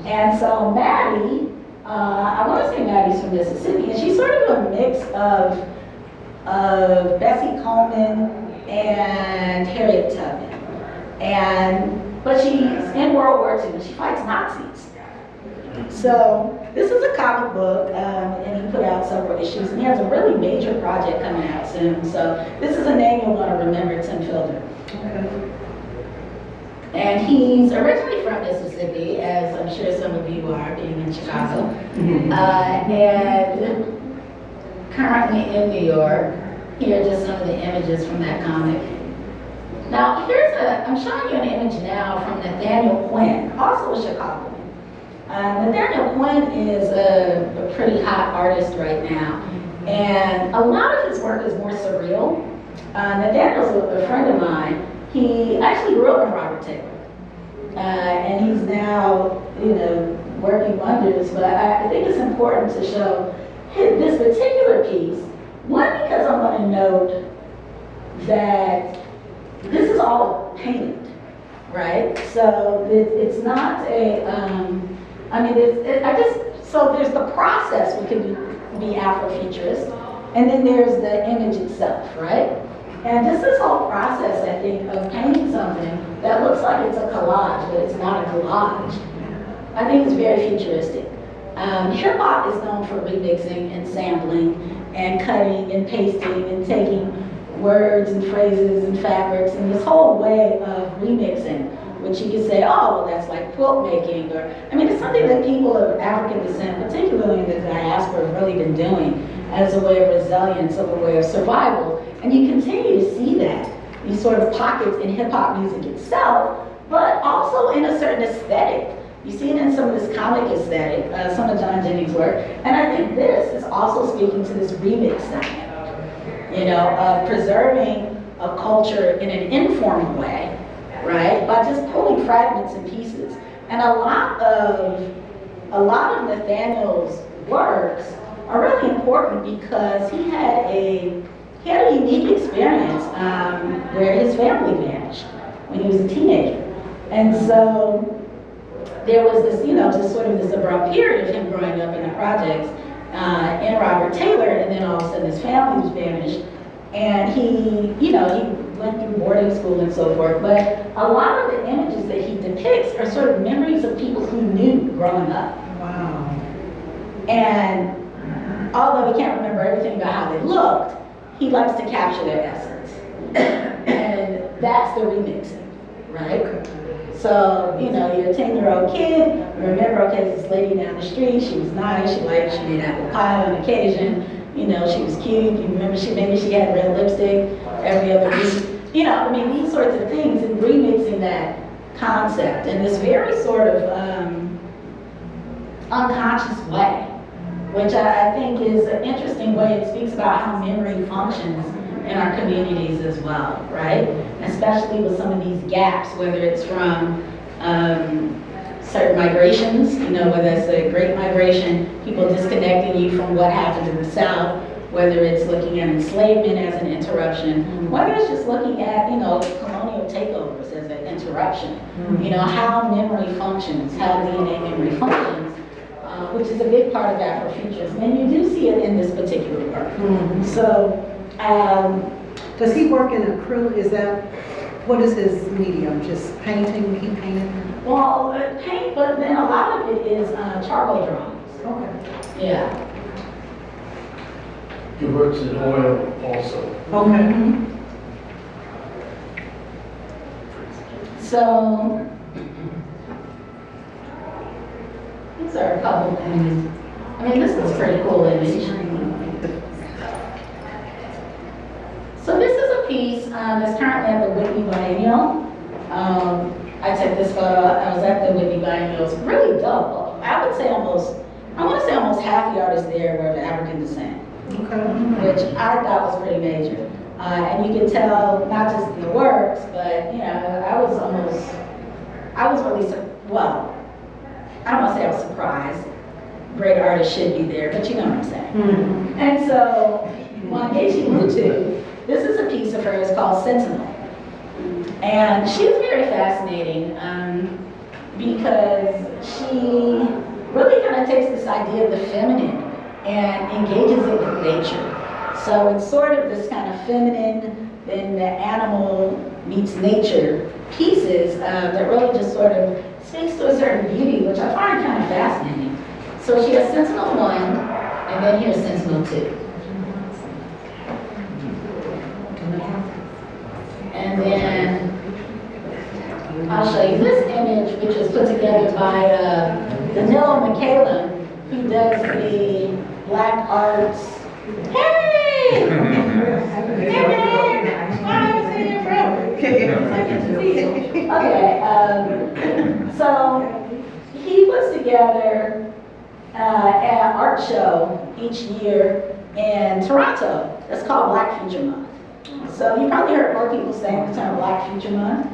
And so Maddie, I want to say Maddie's from Mississippi, and she's sort of a mix of Bessie Coleman and Harriet Tubman. But she's in World War II, and she fights Nazis. So this is a comic book, and he put out several issues, and he has a really major project coming out soon. So this is a name you'll want to remember, Tim Fielder. Okay. And he's originally from Mississippi, as I'm sure some of you are, being in Chicago, and currently in New York. Here are just some of the images from that comic. Now, I'm showing you an image now from Nathaniel Quinn, also a Chicagoan. Nathaniel Quinn is a pretty hot artist right now, and a lot of his work is more surreal. Nathaniel's a friend of mine. He actually grew up in Robert Taylor, and he's now, working wonders. But I think it's important to show this particular piece. One, because I want to note that this is all painted, right? So it's not a. So there's the process, we can be Afrofuturist, and then there's the image itself, right? And just this whole process, I think, of painting something that looks like it's a collage, but it's not a collage, I think it's very futuristic. hip hop is known for remixing and sampling and cutting and pasting and taking words and phrases and fabrics and this whole way of remixing, which you could say, oh, well, that's like quilt making, or, I mean, it's something that people of African descent, particularly in the diaspora, have really been doing as a way of resilience, of a way of survival. And you continue to see that, these sort of pockets in hip hop music itself, but also in a certain aesthetic. You see it in some of this comic aesthetic, some of John Jennings' work, and I think this is also speaking to this remix dynamic, you know, preserving a culture in an informal way, right, by just pulling fragments and pieces. And a lot of Nathaniel's works are really important because he had a unique experience where his family vanished when he was a teenager. And so there was this, you know, just sort of this abrupt period of him growing up in the projects in Robert Taylor, and then all of a sudden his family was vanished. And he, you know, he went through boarding school and so forth, but a lot of the images that he depicts are sort of memories of people he knew growing up. Wow. And although he can't remember everything about how they looked, he likes to capture their essence. And that's the remixing, right? So, you know, you're a 10-year-old kid, you remember, okay, this lady down the street, she was nice, she made apple pie on occasion, you know, she was cute, you remember maybe she had red lipstick every other week. You know, I mean, these sorts of things, and remixing that concept in this very sort of unconscious way, which I think is an interesting way. It speaks about how memory functions in our communities as well, right? Especially with some of these gaps, whether it's from certain migrations, you know, whether it's a Great Migration, people disconnecting you from what happened in the South, whether it's looking at enslavement as an interruption, whether it's just looking at, you know, colonial takeovers as an interruption, you know, how memory functions, how DNA memory functions, which is a big part of Afrofuturism, and you do see it in this particular work. So, does he work in acrylic? Is that, what is his medium? Just painting? He painted? well, paint, but then a lot of it is charcoal drawings. Okay. Yeah. He works in oil also. Okay. So, these are a couple things. I mean, this is a pretty cool image. So this is a piece that's currently at the Whitney Biennial. I took this photo, I was at the Whitney Biennial. It's really dope. I would say I want to say almost half the artists there were of African descent. Okay. Which I thought was pretty major. And you can tell, not just in the works, but, you know, I was really, well, I don't want to say I was surprised. Great artists should be there, but you know what I'm saying. And so, Wangechi Mutu, this is a piece of hers called Sentinel. And she's very fascinating because she really kind of takes this idea of the feminine and engages it with nature. So it's sort of this kind of feminine, then the animal meets nature pieces that really just sort of speaks to a certain beauty, which I find kind of fascinating. So she has Sentinel 1, and then here's Sentinel 2. And then I'll show you this image, which was put together by Danilo Michaela, who does the Black Arts. Hey! Hey, man! I haven't seen you forever. Okay, so he puts together an art show each year in Toronto. That's called Black Future Month. So you probably heard more people saying the term Black Future Month.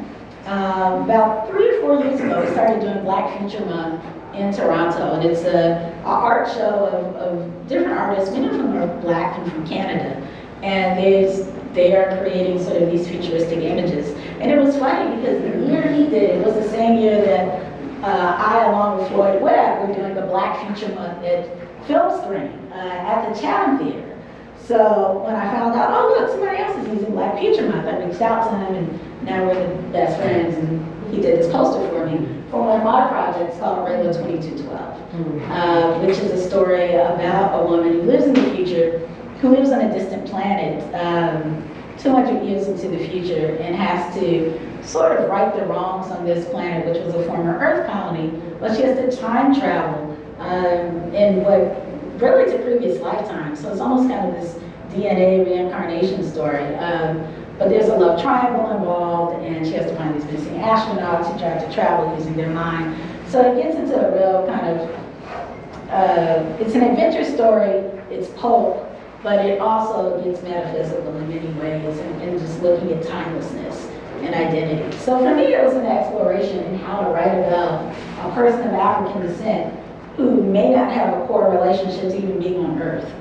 About 3 or 4 years ago, we started doing Black Future Month in Toronto, and it's an art show of different artists, many of whom are Black and from Canada, and they are creating sort of these futuristic images. And it was funny because the year he did it was the same year that I, along with Floyd Webb, were doing the Black Future Month at Film Screen at the Chatham Theater. So when I found out, oh look, somebody else is using Black Future Month, I reached out to him, and now we're the best friends, and he did his poster for me. for one of my projects called Radio 2212, which is a story about a woman who lives in the future, who lives on a distant planet 200 years into the future and has to sort of right the wrongs on this planet, which was a former Earth colony, but she has to time travel in what really to previous lifetimes. So it's almost kind of this DNA reincarnation story. But there's a love triangle involved, and she has to find these missing astronauts who try to travel using their mind. So it gets into a real kind of, it's an adventure story, it's pulp, but it also gets metaphysical in many ways, and just looking at timelessness and identity. So for me, it was an exploration in how to write about a person of African descent who may not have a core relationship to even being on Earth,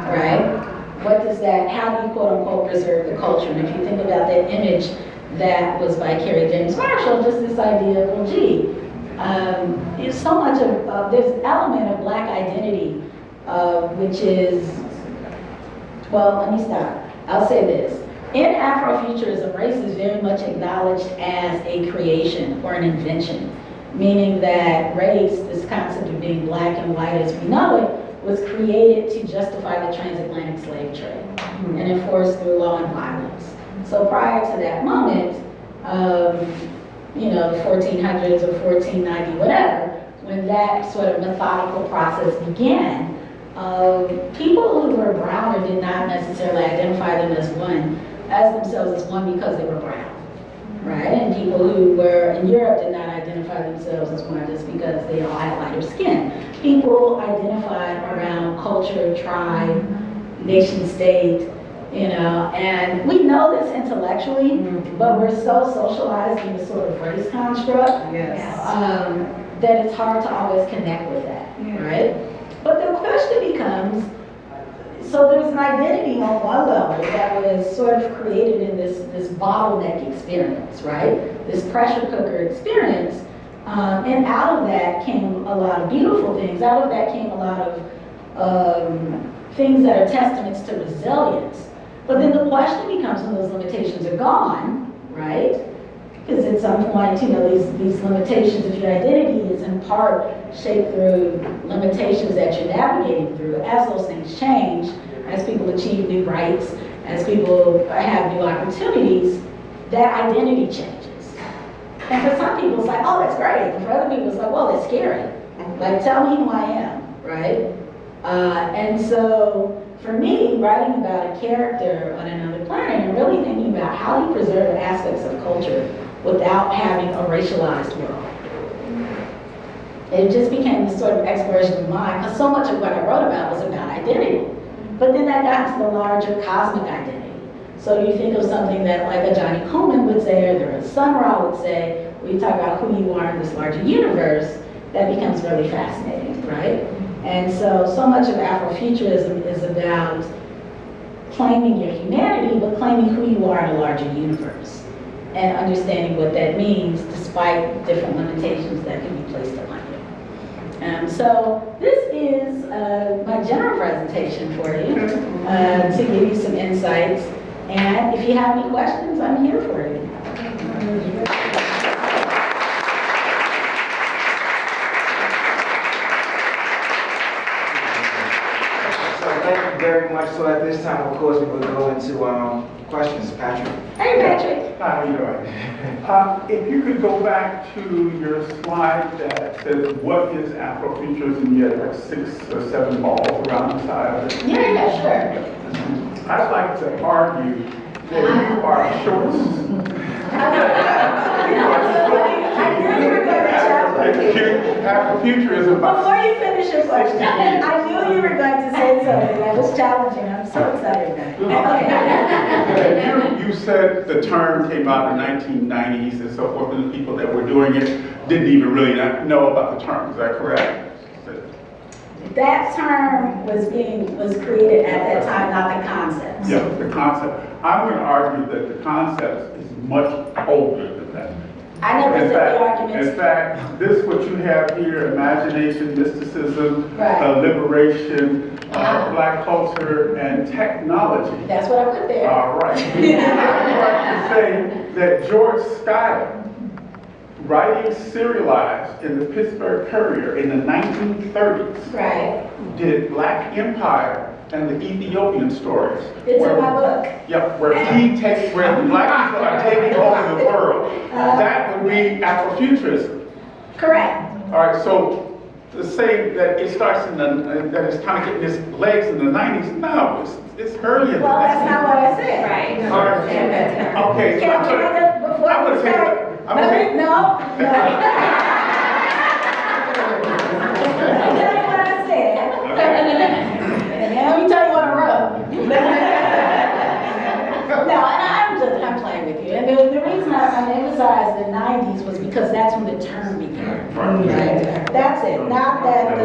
right? What does that, how do you quote unquote preserve the culture? And if you think about that image that was by Carrie James Marshall, just this idea of, well, gee, it's so much of, there's an element of Black identity, which is, well, let me stop. I'll say this. In Afrofuturism, race is very much acknowledged as a creation or an invention, meaning that race, this concept of being Black and white as we know it, was created to justify the transatlantic slave trade and enforced through law and violence. So prior to that moment, you know, the 1400s or 1490, whatever, when that sort of methodical process began, people who were brown or did not necessarily identify them as themselves as one because they were brown, right? And people who were in Europe did not identify themselves as one just because they all had lighter skin. People identified around culture, tribe, nation state, you know, and we know this intellectually, but we're so socialized in this sort of race construct that it's hard to always connect with that, right? But the question becomes, so there's an identity on one level that was sort of created in this bottleneck experience, right? This pressure cooker experience. And out of that came a lot of beautiful things. Out of that came a lot of things that are testaments to resilience. But then the question becomes when those limitations are gone, right? Because at some point, you know, these limitations of your identity is in part shaped through limitations that you're navigating through. As those things change, as people achieve new rights, as people have new opportunities, that identity changes. And for some people, it's like, oh, that's great. And for other people, it's like, well, that's scary. Like, tell me who I am, right? And so, for me, writing about a character on another planet and really thinking about how do you preserve aspects of culture without having a racialized world. It just became this sort of exploration of mind, because so much of what I wrote about was about identity. But then that got into the larger cosmic identity. So you think of something that like a Johnny Coleman would say, or a Sun Ra would say, when you talk about who you are in this larger universe, that becomes really fascinating, right? And so much of Afrofuturism is about claiming your humanity, but claiming who you are in a larger universe and understanding what that means despite different limitations that can be placed upon you. So this is my general presentation for you to give you some insights. And if you have any questions, I'm here for you. Thank you very much. So at this time, of course, we will go into questions. Patrick. Hey, Patrick. How are you doing? If you could go back to your slide that says, what is Afrofuturism? You had like 6 or 7 balls around the side of it. Yeah, sure. I'd like to argue that you are short. Afrofuturism. Before you finish your question, I knew you were going to say something that was challenging. I'm so excited now. Okay. You said the term came out in the 1990s and so forth, and the people that were doing it didn't even really know about the term. Is that correct? That term was created at that time, not the concept. Yeah, the concept. I'm going to argue that the concept is much older than that. I never said the argument. In fact, this what you have here, imagination, mysticism, Right. Liberation, Black culture, and technology. That's what I put there. All right. I'd like to say that George Schuyler writing serialized in the Pittsburgh Courier in the 1930s. Right. Did Black Empire and the Ethiopian stories. It's in my book. Yeah, where Black people are taking over the world. That would be Afrofuturism. Correct. All right, so to say that it starts in that it's kind of getting its legs in the 90s, no, it's earlier than Well, that. that's not what I said. Right. All right. Okay. Can I go before I'm we gonna take start? it. I'm gonna take it. No. I'll tell you what I said. And then let me tell you what I wrote. No, and I'm playing with you. And the reason I emphasized the 90s was because that's when the term began. Right? That's it. Not that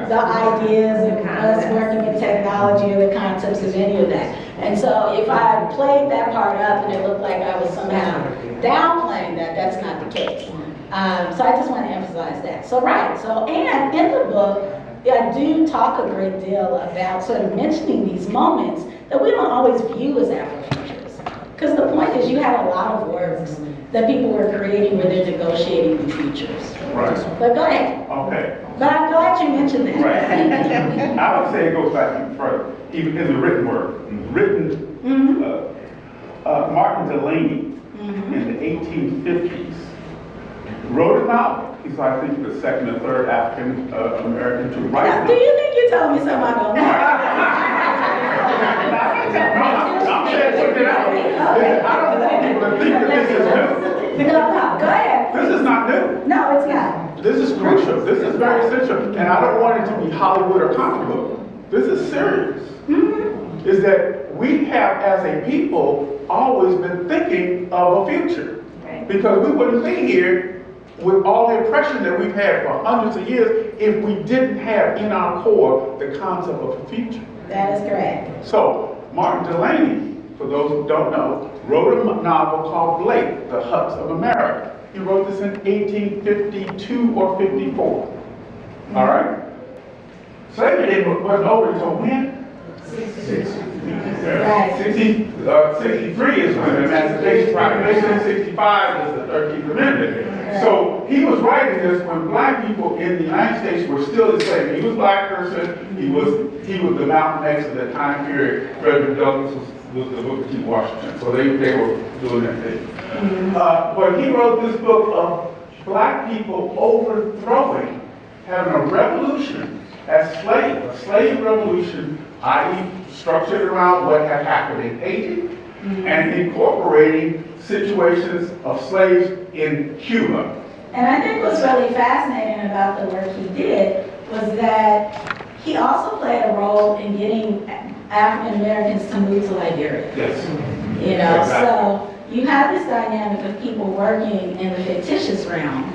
the ideas of us working in technology or the concepts of any of that. And so if I played that part up and it looked like I was somehow downplaying that, that's not the case. So I just want to emphasize that. So right, so and in the book, I do talk a great deal about sort of mentioning these moments that we don't always view as Afrofuturists. Because the point is you have a lot of works that people were creating where they're negotiating the futures. Right. But go ahead. Okay. But I'm glad you mentioned that. Right. I would say it goes back even further, even in the written word. Martin Delaney in the 1850s wrote a novel. He's, I think, the second or third African American to write. Now, do you think you're telling me something I don't know? I'm saying put it out. I don't want people to think that this is new. No, go ahead. This is not new. No, it's not. This is crucial. This is very essential. And I don't want it to be Hollywood or comic book. This is serious. Is that we have, as a people, always been thinking of a future. Because we wouldn't be here with all the oppression that we've had for hundreds of years if we didn't have in our core the concept of a future. That is correct. So, Martin Delaney, for those who don't know, wrote a novel called Blake, The Huts of America. He wrote this in 1852 or 54. All right? Slavery wasn't over until when? 63 is when the Emancipation Proclamation, 65 is the 13th Amendment. So he was writing this when black people in the United States were still enslaved. He was a black person, he was the Malcolm X of the time period. Frederick Douglass was the Booker T. Washington. So they were doing that thing. But he wrote this book of black people overthrowing, having a revolution as slaves, a slave revolution, i.e. structured around what had happened in Haiti, and incorporating situations of slaves in Cuba. And I think what's really fascinating about the work he did was that he also played a role in getting African Americans to move to Liberia. Yes. You know, Exactly. so you have this dynamic of people working in the fictitious realm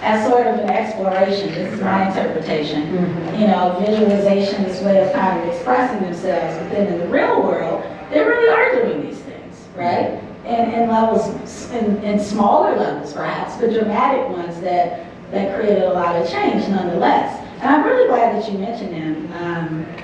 as sort of an exploration. This is my interpretation. You know, visualization, this way of kind of expressing themselves. But then in the real world, they really are doing these things, right? And in levels, in smaller levels perhaps, but dramatic ones that created a lot of change nonetheless. And I'm really glad that you mentioned him.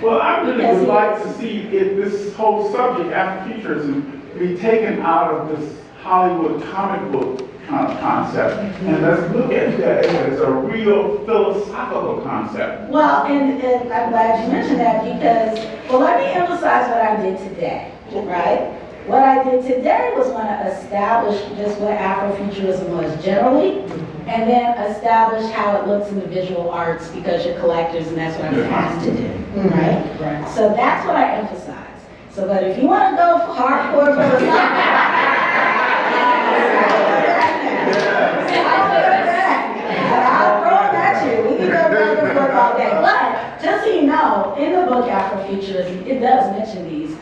Well, I really would like to see this whole subject, Afrofuturism, be taken out of this Hollywood comic book concept, and let's look at that as a real philosophical concept. Well, and I'm glad you mentioned that because, well, let me emphasize what I did today, right? What I did today was want to establish just what Afrofuturism was generally, and then establish how it looks in the visual arts because you're collectors and that's what I'm asked to do, right? Right. So that's what I emphasize. So, but if you want to go for hardcore philosophical, I'll throw it at you. We can go back and forth all day. But just so you know, in the book Afrofuturism, it does mention these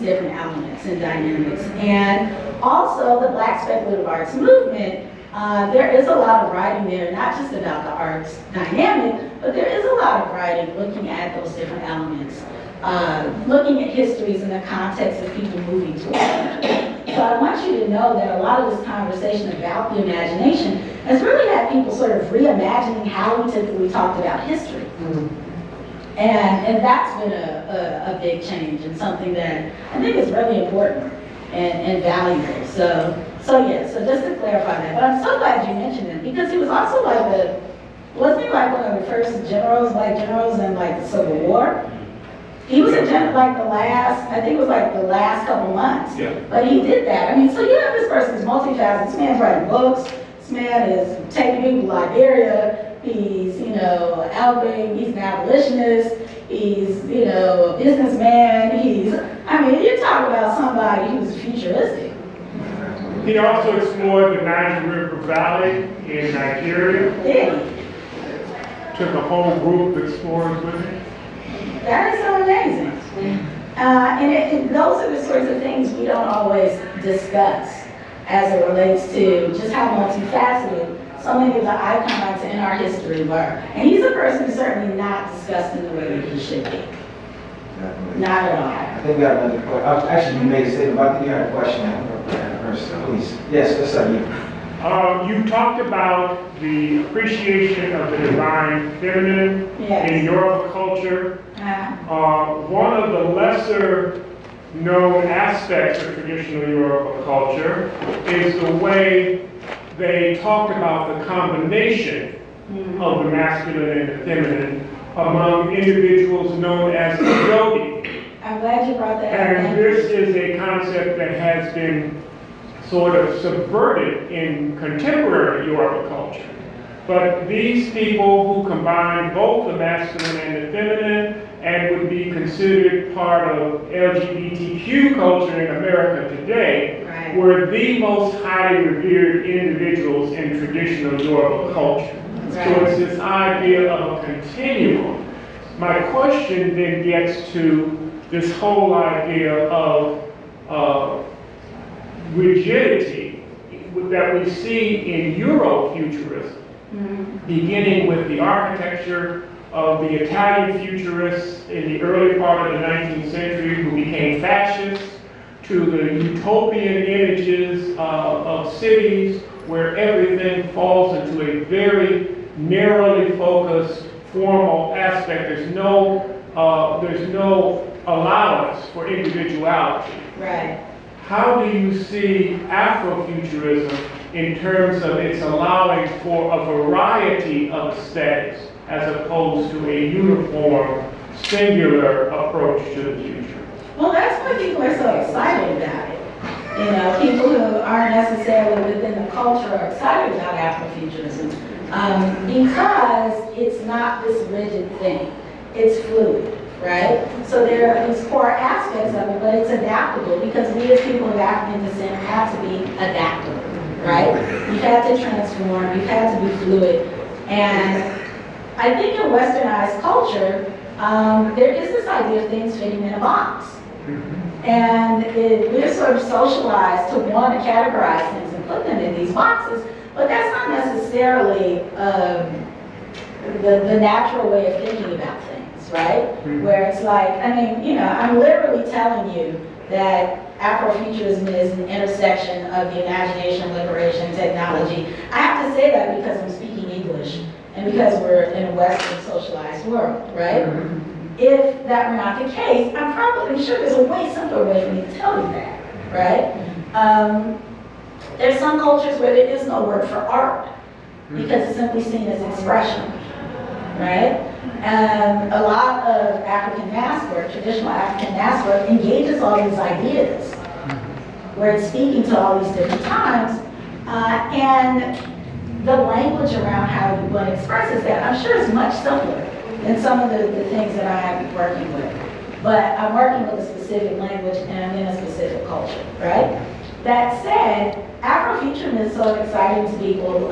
different elements and dynamics. And also the Black speculative arts movement, there is a lot of writing there, not just about the arts dynamic, but there is a lot of writing looking at those different elements, looking at histories in the context of people moving towards them. So I want you to know that a lot of this conversation about the imagination has really had people sort of reimagining how we typically talked about history. And that's been a big change and something that I think is really important and valuable. So So yeah, so just to clarify that, but I'm so glad you mentioned him, because he was also like wasn't he like one of the first generals, black generals in like the Civil War? He was a general like I think it was like the last couple months. Yeah. But he did that. I mean, so you have this person's multifaceted. This man's writing books. This man is taking people to Liberia. He's, helping. He's an abolitionist. He's, a businessman. You're talking about somebody who's futuristic. He also explored the Niger River Valley in Nigeria. Yeah. Took a whole group of explorers with him. That is so amazing. And those are the sorts of things we don't always discuss as it relates to just how multifaceted so many of the icons in our history were. And he's a person who's certainly not discussed in the way that he should be. Not at all. I think we have another question. Actually, you made a statement, but I think you had a question first, please. Yes, what's up, you? You talked about the appreciation of the divine feminine Yes. in Yoruba culture. One of the lesser known aspects of traditional Yoruba culture is the way they talk about the combination of the masculine and the feminine among individuals known as Yogi. I'm glad you brought that up. And this is a concept that has been sort of subverted in contemporary Yoruba culture. But these people who combine both the masculine and the feminine and would be considered part of LGBTQ culture in America today Right. were the most highly revered individuals in traditional Yoruba culture. So Right. it's this idea of a continuum. My question then gets to this whole idea of rigidity that we see in Eurofuturism, beginning with the architecture of the Italian futurists in the early part of the 19th century who became fascists, to the utopian images of cities where everything falls into a very narrowly focused formal aspect. There's no allowance for individuality. Right. How do you see Afrofuturism in terms of its allowing for a variety of aesthetics as opposed to a uniform, singular approach to the future? Well, that's why people are so excited about it. People who aren't necessarily within the culture are excited about Afrofuturism because it's not this rigid thing. It's fluid, right? So there are these core aspects of it, but it's adaptable because we as people of African descent have to be adaptable, right? We've had to transform, we've had to be fluid. And I think in westernized culture, there is this idea of things fitting in a box. And we're sort of socialized to want to categorize things and put them in these boxes, but that's not necessarily the natural way of thinking about things, right? Where it's like, I'm literally telling you that Afrofuturism is an intersection of the imagination, liberation, technology. I have to say that because I'm speaking English and because we're in a Western socialized world, right? If that were not the case, I'm probably sure there's a way simpler way for me to tell you that, right? There's some cultures where there is no word for art because it's simply seen as expression, right? And a lot of African mask work, traditional African mask work, engages all these ideas where it's speaking to all these different times, and the language around how one expresses that, I'm sure is much simpler than some of the things that I'm working with. But I'm working with a specific language and I'm in a specific culture, right? That said, Afrofuturism is so exciting to people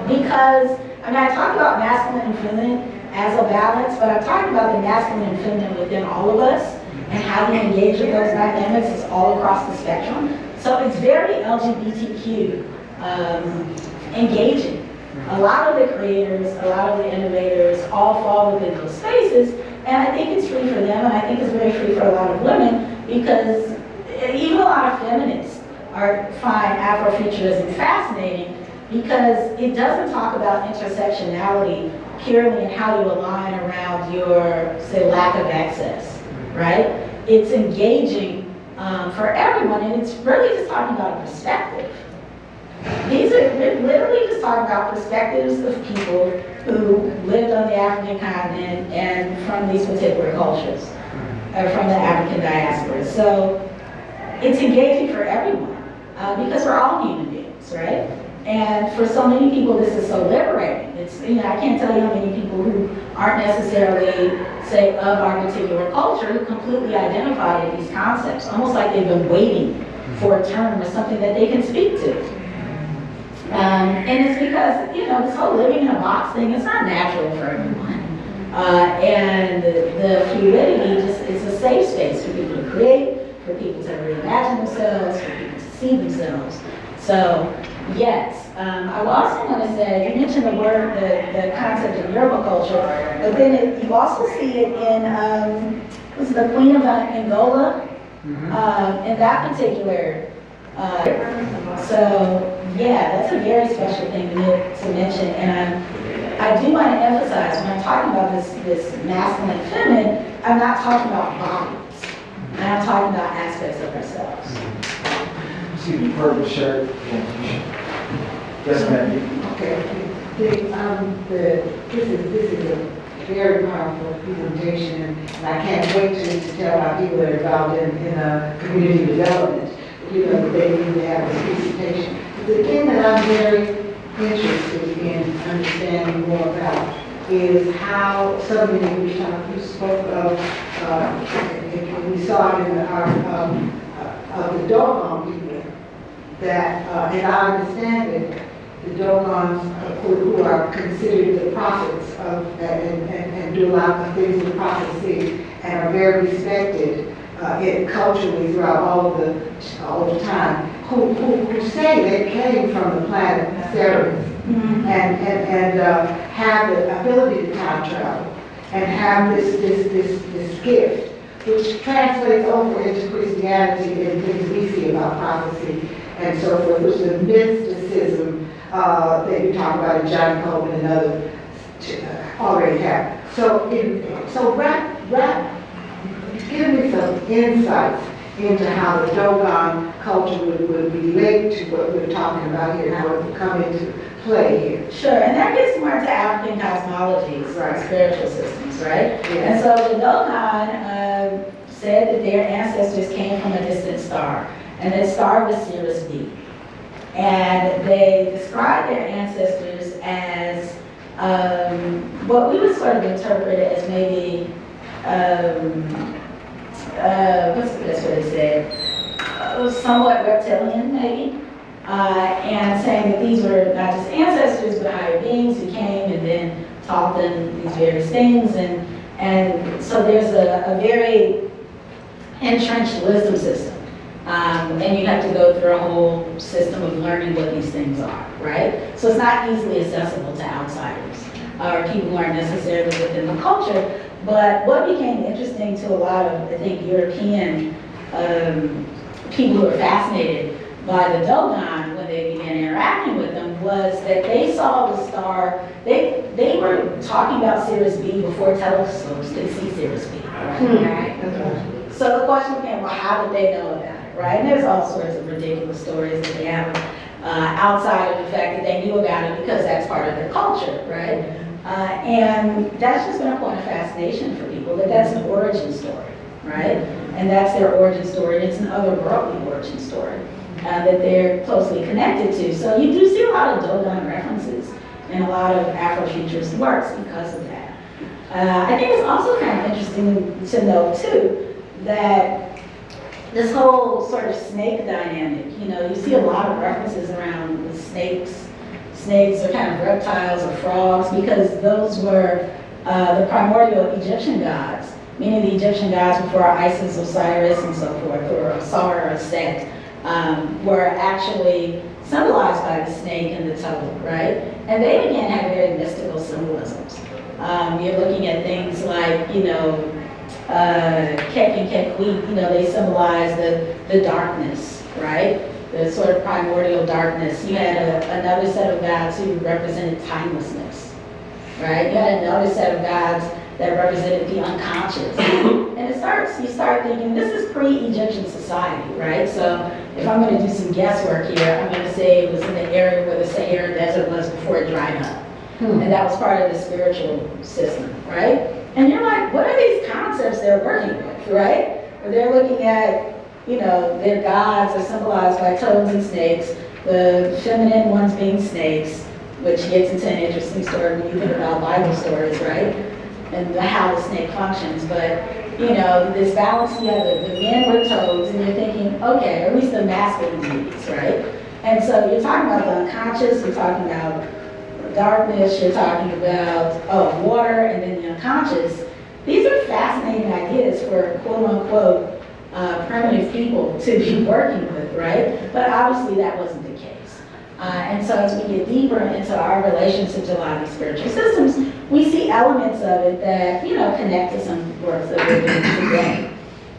because, I talk about masculine and feminine as a balance, but I'm talking about the masculine and feminine within all of us and how we engage with those dynamics is all across the spectrum. So it's very LGBTQ engaging. A lot of the creators, a lot of the innovators all fall within those spaces, and I think it's free for them, and I think it's very free for a lot of women because even a lot of feminists find Afrofuturism fascinating because it doesn't talk about intersectionality purely in how you align around your, say, lack of access, right? It's engaging for everyone, and it's really just talking about a perspective, They're literally just talking about perspectives of people who lived on the African continent and from these particular cultures, from the African diaspora. So it's engaging for everyone, because we're all human beings, right? And for so many people, this is so liberating. It's, I can't tell you how many people who aren't necessarily, say, of our particular culture who completely identify with these concepts, almost like they've been waiting for a term or something that they can speak to. And it's because, this whole living in a box thing, it's not natural for everyone. And the fluidity is a safe space for people to create, for people to reimagine themselves, for people to see themselves. So, yes, I will also want to say, you mentioned the concept of Yoruba culture, but then you also see it in, was it the Queen of Angola? In that particular, so yeah, that's a very special thing to mention. And I do want to emphasize, when I'm talking about this masculine and feminine, I'm not talking about bodies. I'm talking about aspects of ourselves. See the purple shirt. Yes, ma'am. Okay. This is a very powerful presentation, and I can't wait to tell our people that are involved in community development, that they need to have this presentation. The thing that I'm very interested in understanding more about is how somebody you spoke of, we saw it in of the Dogon people, that, and I understand it, the Dogons who are considered the prophets of, and do a lot of things with prophecy and are very respected culturally throughout all the time, who say they came from the planet Ceres and have the ability to time travel and have this gift, which translates over into Christianity and things we see about prophecy and so forth, which is mysticism that you talk about in John Coleman and others already have. So give me some insights into how the Dogon culture would relate to what we're talking about here, how it would come into play here. Sure, and that gets more into African cosmologies, right, spiritual systems, right? Yes. And so the Dogon said that their ancestors came from a distant star, and that star was Sirius B. And they described their ancestors as what we would sort of interpret as maybe, what's the best way to say it? Somewhat reptilian, maybe. And saying that these were not just ancestors, but higher beings who came and then taught them these various things. And so there's a very entrenched wisdom system. And you have to go through a whole system of learning what these things are, right? So it's not easily accessible to outsiders or people who aren't necessarily within the culture. But what became interesting to a lot of, I think, European people who were fascinated by the Dogon when they began interacting with them was that they saw the star, they were talking about Sirius B before telescopes could see Sirius B, right? So the question became, well, how did they know about it, right? And there's all sorts of ridiculous stories that they have outside of the fact that they knew about it because that's part of their culture, right? And that's just been a point of fascination for people, that that's an origin story, right? And that's their origin story, and it's an otherworldly origin story that they're closely connected to. So you do see a lot of Dogon references in a lot of Afrofuturist works because of that. I think it's also kind of interesting to know, too, that this whole sort of snake dynamic, you see a lot of references around the snakes. Snakes are kind of reptiles or frogs because those were the primordial Egyptian gods, meaning the Egyptian gods before Isis, Osiris, and so forth, or Osar or Set, were actually symbolized by the snake and the toad, right? And they again have very mystical symbolisms. You're looking at things like, Kek and Kekwi, they symbolize the darkness, right? The sort of primordial darkness. You had another set of gods who represented timelessness, right? You had another set of gods that represented the unconscious. And you start thinking, this is pre-Egyptian society, right? So if I'm gonna do some guesswork here, I'm gonna say it was in the area where the Sahara Desert was before it dried up. And that was part of the spiritual system, right? And you're like, what are these concepts they're working with, right? Where they're looking at, their gods are symbolized by toads and snakes, the feminine ones being snakes, which gets into an interesting story when you think about Bible stories, right? And how the snake functions. But, this balance, you have the men with toads, and you're thinking, okay, or at least the masculine deities, right? And so you're talking about the unconscious, you're talking about darkness, you're talking about water, and then the unconscious. These are fascinating ideas for quote-unquote primitive people to be working with, right? But obviously that wasn't the case. And so as we get deeper into our relationships to a lot of these spiritual systems, we see elements of it that, connect to some works that we're doing today.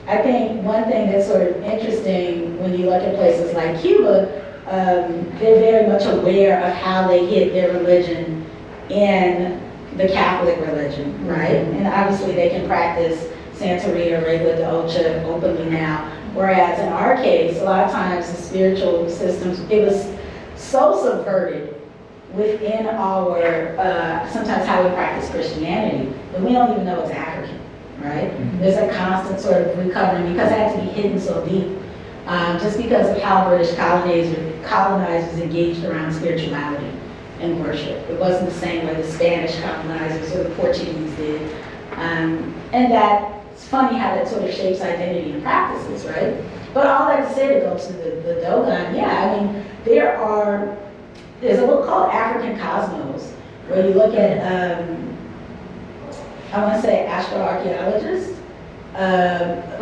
I think one thing that's sort of interesting when you look at places like Cuba, they're very much aware of how they hid their religion in the Catholic religion, right? And obviously they can practice Santeria, Regla de Ocha openly now. Whereas in our case, a lot of times the spiritual systems, it was so subverted within our, sometimes how we practice Christianity, that we don't even know it's African, right? There's a constant sort of recovering because it had to be hidden so deep. Just because of how British colonizers engaged around spirituality and worship. It wasn't the same way the Spanish colonizers or the Portuguese did. And it's funny how that sort of shapes identity and practices, right? But all that to say, to go to the Dogon, there's a book called African Cosmos, where you look at, I want to say astroarchaeologists,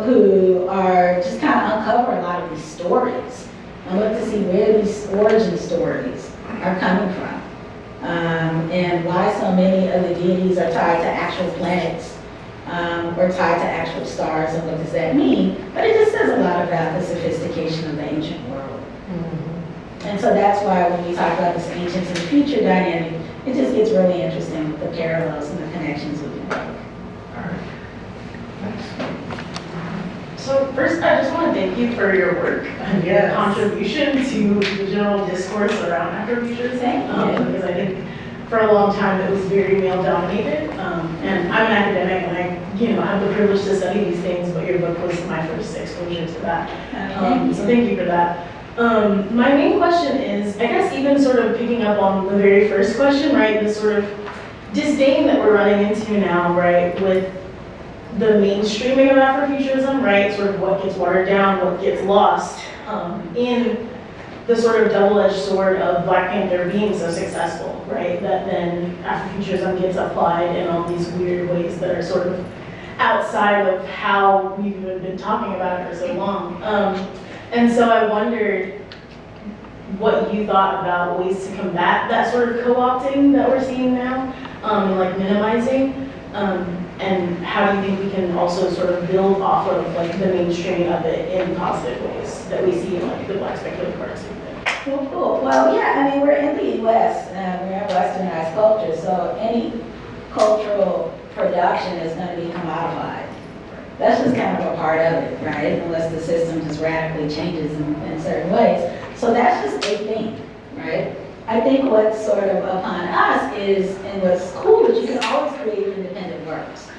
who are just kind of uncover a lot of these stories and look to see where these origin stories are coming from, and why so many of the deities are tied to actual planets or tied to actual stars, and what does that mean? But it just says a lot about the sophistication of the ancient world. And so that's why when we talk about this ancients and future dynamic, it just gets really interesting with the parallels and the connections we can make. So first, I just want to thank you for your work and your contribution to the general discourse around Afrofuturism. Because I think for a long time it was very male dominated. And I'm an academic, and I have the privilege to study these things, but your book was my first exposure to that. So thank you for that. My main question is, I guess even sort of picking up on the very first question, right? The sort of disdain that we're running into now, right, with the mainstreaming of Afrofuturism, right? Sort of what gets watered down, what gets lost in the sort of double-edged sword of Black Panther being so successful, right? That then Afrofuturism gets applied in all these weird ways that are sort of outside of how we've even been talking about it for so long. And so I wondered what you thought about ways to combat that sort of co-opting that we're seeing now, and like minimizing. And how do you think we can also sort of build off of like the mainstreaming of it in positive ways that we see in like the Black speculative arts movement? Well, cool. Well, yeah, I mean, we're in the U.S., we're a westernized culture, so any cultural production is going to be commodified. That's just kind of a part of it, right? Unless the system just radically changes in certain ways. So that's just a thing, right? I think what's sort of upon us is, and what's cool, is you can always create independent works.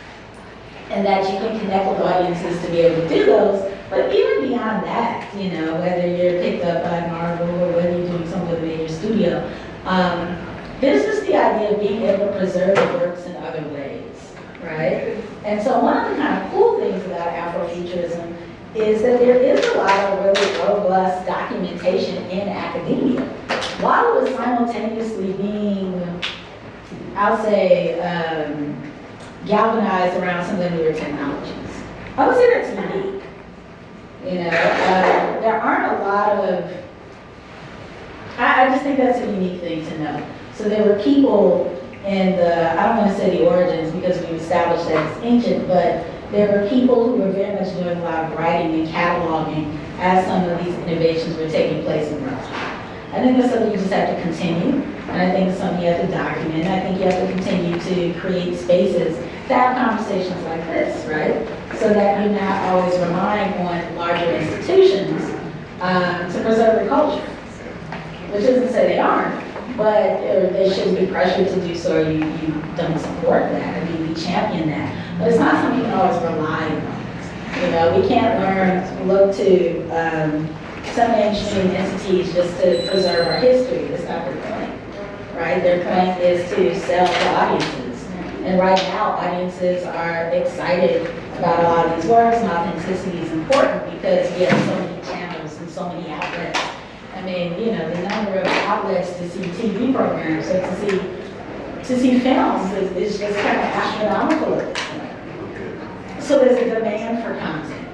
And that you can connect with audiences to be able to do those. But even beyond that, whether you're picked up by Marvel or whether you're doing something with a major studio, there's just the idea of being able to preserve the works in other ways, right? And so one of the kind of cool things about Afrofuturism is that there is a lot of really robust documentation in academia, while it was simultaneously being, I'll say, galvanized around some of the newer technologies. I would say that's unique. There aren't a lot of, I just think that's a unique thing to know. So there were people in I don't want to say the origins because we've established that it's ancient, but there were people who were very much doing a lot of writing and cataloging as some of these innovations were taking place in real time. I think that's something you just have to continue, and I think it's something you have to document. I think you have to continue to create spaces to have conversations like this, right? So that you're not always relying on larger institutions to preserve the culture. Which isn't to say they aren't, but they shouldn't be pressured to do so, or you don't support that. I mean, we champion that. But it's not something you can always rely on. You know, we can't look to some mainstream entities just to preserve our history. That's not their point, right? Their point is to sell to audiences. And right now, audiences are excited about a lot of these works, and authenticity is important because we have so many channels and so many outlets. I mean, you know, the number of outlets to see TV programs or to see films is just kind of astronomical at this point. So there's a demand for content.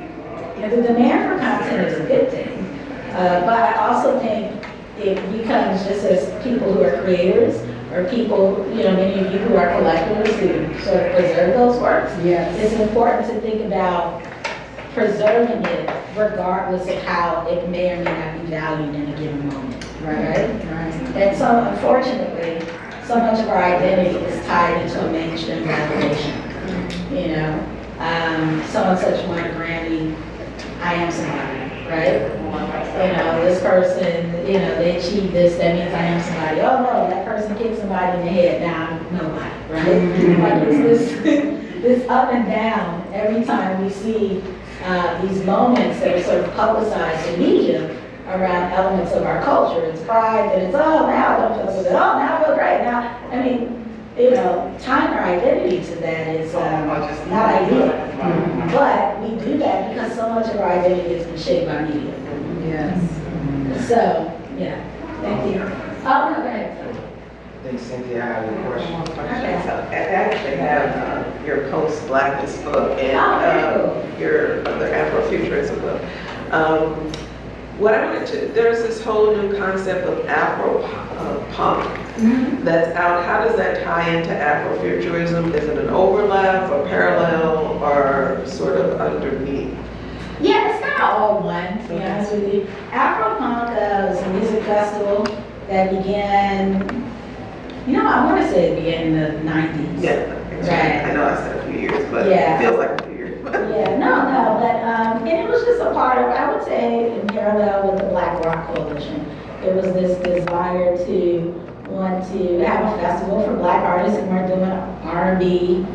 And the demand for content is a good thing, but I also think it becomes just as people who are creators or people, you know, many of you who are collectors who sort of preserve those works. Yes. It's important to think about preserving it regardless of how it may or may not be valued in a given moment, right? And so unfortunately, so much of our identity is tied into a mainstream validation. You know, someone such won a Grammy, I am somebody, right? You know, this person, you know, they achieved this, that means I am somebody. Oh no, that person kicked somebody in the head, now I'm nobody, right? Like it's this up and down every time we see these moments that are sort of publicized in media around elements of our culture. It's pride, and it's, oh, now I don't feel so good. Oh, now I feel great. Now, I mean, you know, tying our identity to that is not ideal. But we do that because so much of our identity has been shaped by media. Yes. So, yeah, thank you. Oh, no, go ahead. I think Cynthia had a question. Okay, so I actually have your post-Blackness book and your other Afrofuturism book. What I wanted to, there's this whole new concept of Afro-punk that's out. How does that tie into Afrofuturism? Is it an overlap or parallel or sort of underneath? Yeah, it's kind of all one, to be honest with you. Afro-punk was a music festival that began, you know, I want to say it began in the 90s. Yeah, right. I know I said a few years, but yeah. It feels like a few years. Yeah, no, but, and it was just a part of, I would say, in parallel with the Black Rock Coalition. It was this desire to want to have a festival for Black artists who weren't doing R&B,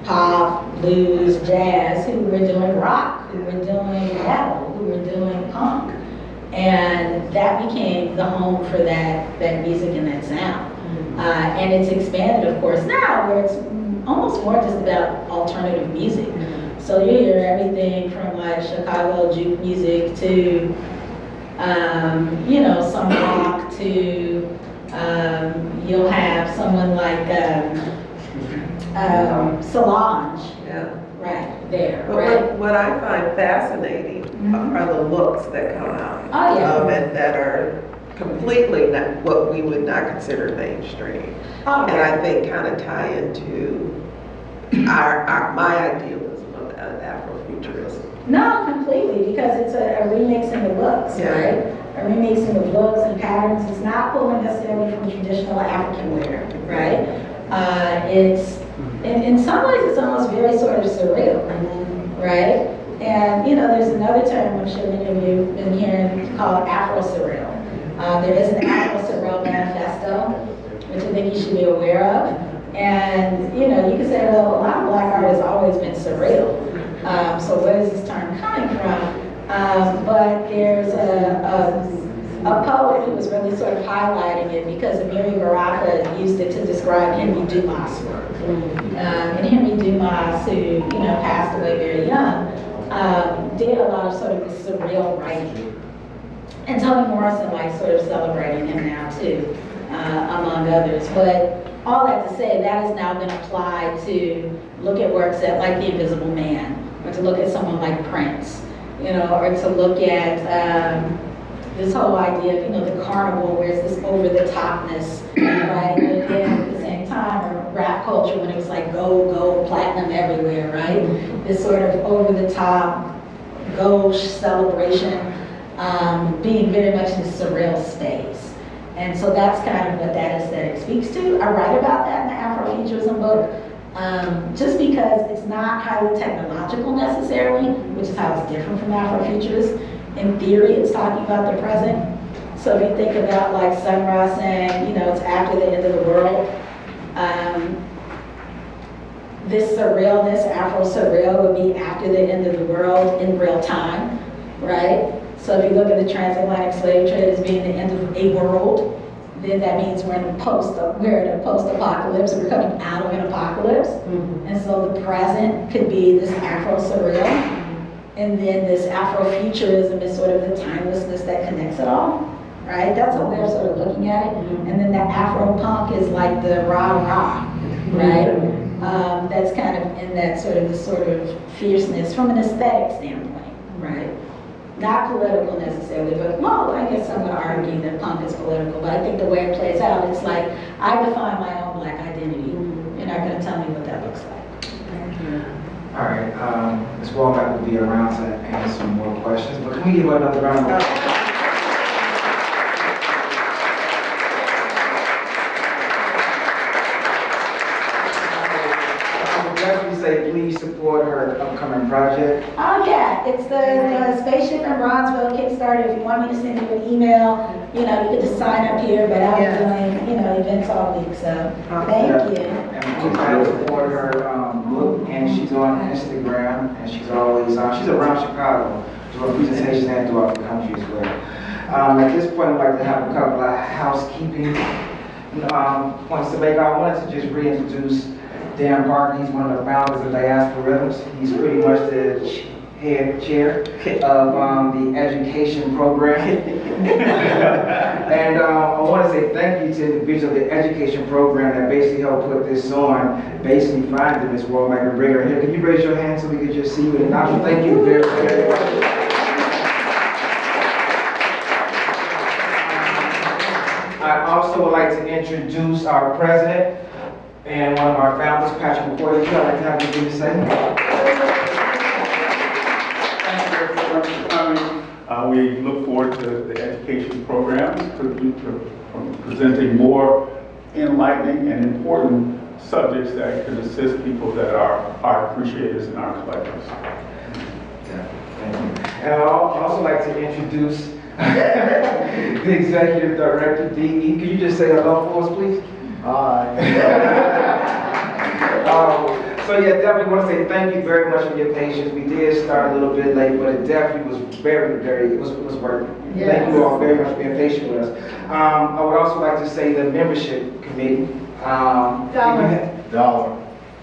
pop, blues, jazz, who were doing rock, who were doing metal, who were doing punk. And that became the home for that music and that sound. And it's expanded, of course, now where it's almost more just about alternative music. So you hear everything from like Chicago juke music to, you know, some rock to, you'll have someone like Solange, right there, But right? what I find fascinating are the looks that come out. Oh, yeah. And that are completely not what we would not consider mainstream. Oh, And I think kind of tie into my idealism of Afrofuturism. No, completely, because it's a remixing of looks, right? A remixing of looks and patterns. It's not pulling necessarily from traditional African wear, right? It's, in some ways, it's almost very sort of surreal, right? And, you know, there's another term I'm sure many of you have been hearing called Afro-surreal. There is an Afro-surreal manifesto, which I think you should be aware of. And, you know, you can say, well, a lot of Black art has always been surreal. So where is this term coming from? But there's a poet who was really sort of highlighting it because Amiri Baraka used it to describe Henry Dumas' work. And Henry Dumas, who, you know, passed away very young, did a lot of sort of this surreal writing. And Toni Morrison likes sort of celebrating him now too, among others. But all that to say, that has now been applied to look at works that, like The Invisible Man, or to look at someone like Prince, you know, or to look at this whole idea of, you know, the carnival, where it's this over-the-topness, right? But again, at the same time, or rap culture, when it was like go, platinum everywhere, right? This sort of over-the-top, gauche celebration, being very much in a surreal space. And so that's kind of what that aesthetic speaks to. I write about that in the Afrofuturism book. just because it's not highly technological necessarily, which is how it's different from Afrofuturist. In theory, it's talking about the present. So if you think about like Sun Ra saying, you know, it's after the end of the world, this surrealness, Afro-surreal, would be after the end of the world in real time, right? So if you look at the transatlantic slave trade as being the end of a world, then that means we're in a post-apocalypse, we're coming out of an apocalypse. And so the present could be this Afro-surreal, and then this Afrofuturism is sort of the timelessness that connects it all, right? That's a way of sort of looking at it. And then the Afro-punk is like the rah-rah, right? That's kind of in that sort of, the sort of fierceness from an aesthetic standpoint, right? Not political necessarily, but well, I guess some would argue that punk is political, but I think the way it plays out, it's like, I define my own Black identity. You're not gonna tell me what that looks like. All right, Ms. Womak will be around to answer some more questions, but can we give her another round of applause? Say please support her upcoming project. Oh yeah, it's the Spaceship in Bronzeville Kickstarter. If you want me to send you an email, you know, you can just sign up here, but I'll be doing, you know, events all week, so thank you. And please support her book, and she's on Instagram, and she's always, she's around Chicago, doing presentations and throughout the country as well. At this point, I'd like to have a couple of housekeeping points to make. I wanted to just reintroduce Dan Barton. He's one of the founders of Diaspora Rhythms. He's pretty much the head chair of the education program. And I want to say thank you to the individuals of the education program that basically helped put this on, basically finding Ms. Womak and bring her here. Can you raise your hand so we can just see you? And I thank you very, very much. I also would like to introduce our president and one of our founders, Patrick McCoy. I'd like to have you do the same. Thank you very much for coming. We look forward to the education programs, presenting more enlightening and important subjects that could assist people that are art appreciators and art collectors. Yeah, thank you. And I'd also like to introduce the executive director, DE. Could you just say hello for us, please? So yeah, definitely want to say thank you very much for your patience. We did start a little bit late, but it definitely was it was worth it. Yes. Thank you all very much for being patient with us. I would also like to say the membership committee. $1.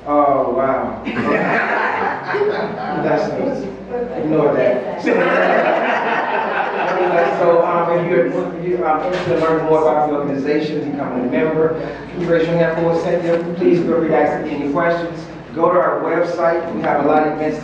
Oh, wow. That's nice. Ignore that. So if you're interested in learning more about the organization, becoming a member, can you raise your hand for a second? Please feel free to ask any questions. Go to our website. We have a lot of events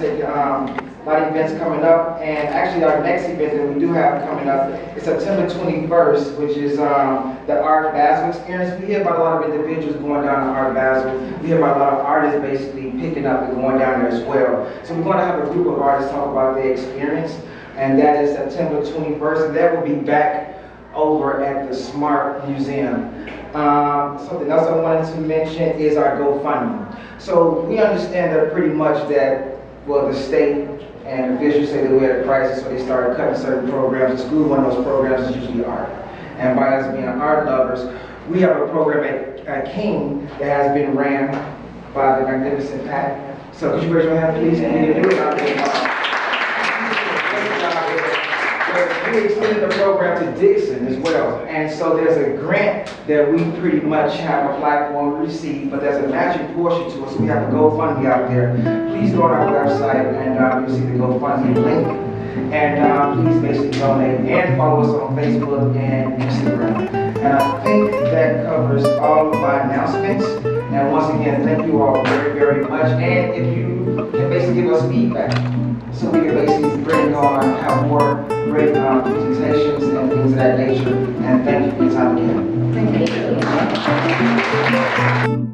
coming up, and actually our next event that we do have coming up is September 21st, which is the Art Basel experience. We hear about a lot of individuals going down to Art Basel. We hear about a lot of artists basically picking up and going down there as well. So we're going to have a group of artists talk about their experience, and that is September 21st, and that will be back over at the Smart Museum. Something else I wanted to mention is our GoFundMe. So we understand that pretty much that, well, the state and officials say that we're at a crisis, so they started cutting certain programs. The school, one of those programs is usually art. And by us being art lovers, we have a program at King that has been ran by the magnificent Pat. So could you raise your hand, please? We extended the program to Dixon as well. And so there's a grant that we pretty much have applied for and received, but there's a matching portion to it, so we have a GoFundMe out there. Please go on our website and you'll see the GoFundMe link. And please basically donate and follow us on Facebook and Instagram. And I think that covers all of my announcements. And once again, thank you all very, very much. And if you can basically give us feedback, so we can basically bring on, have more great presentations and things of that nature. And thank you for your time again. Thank you.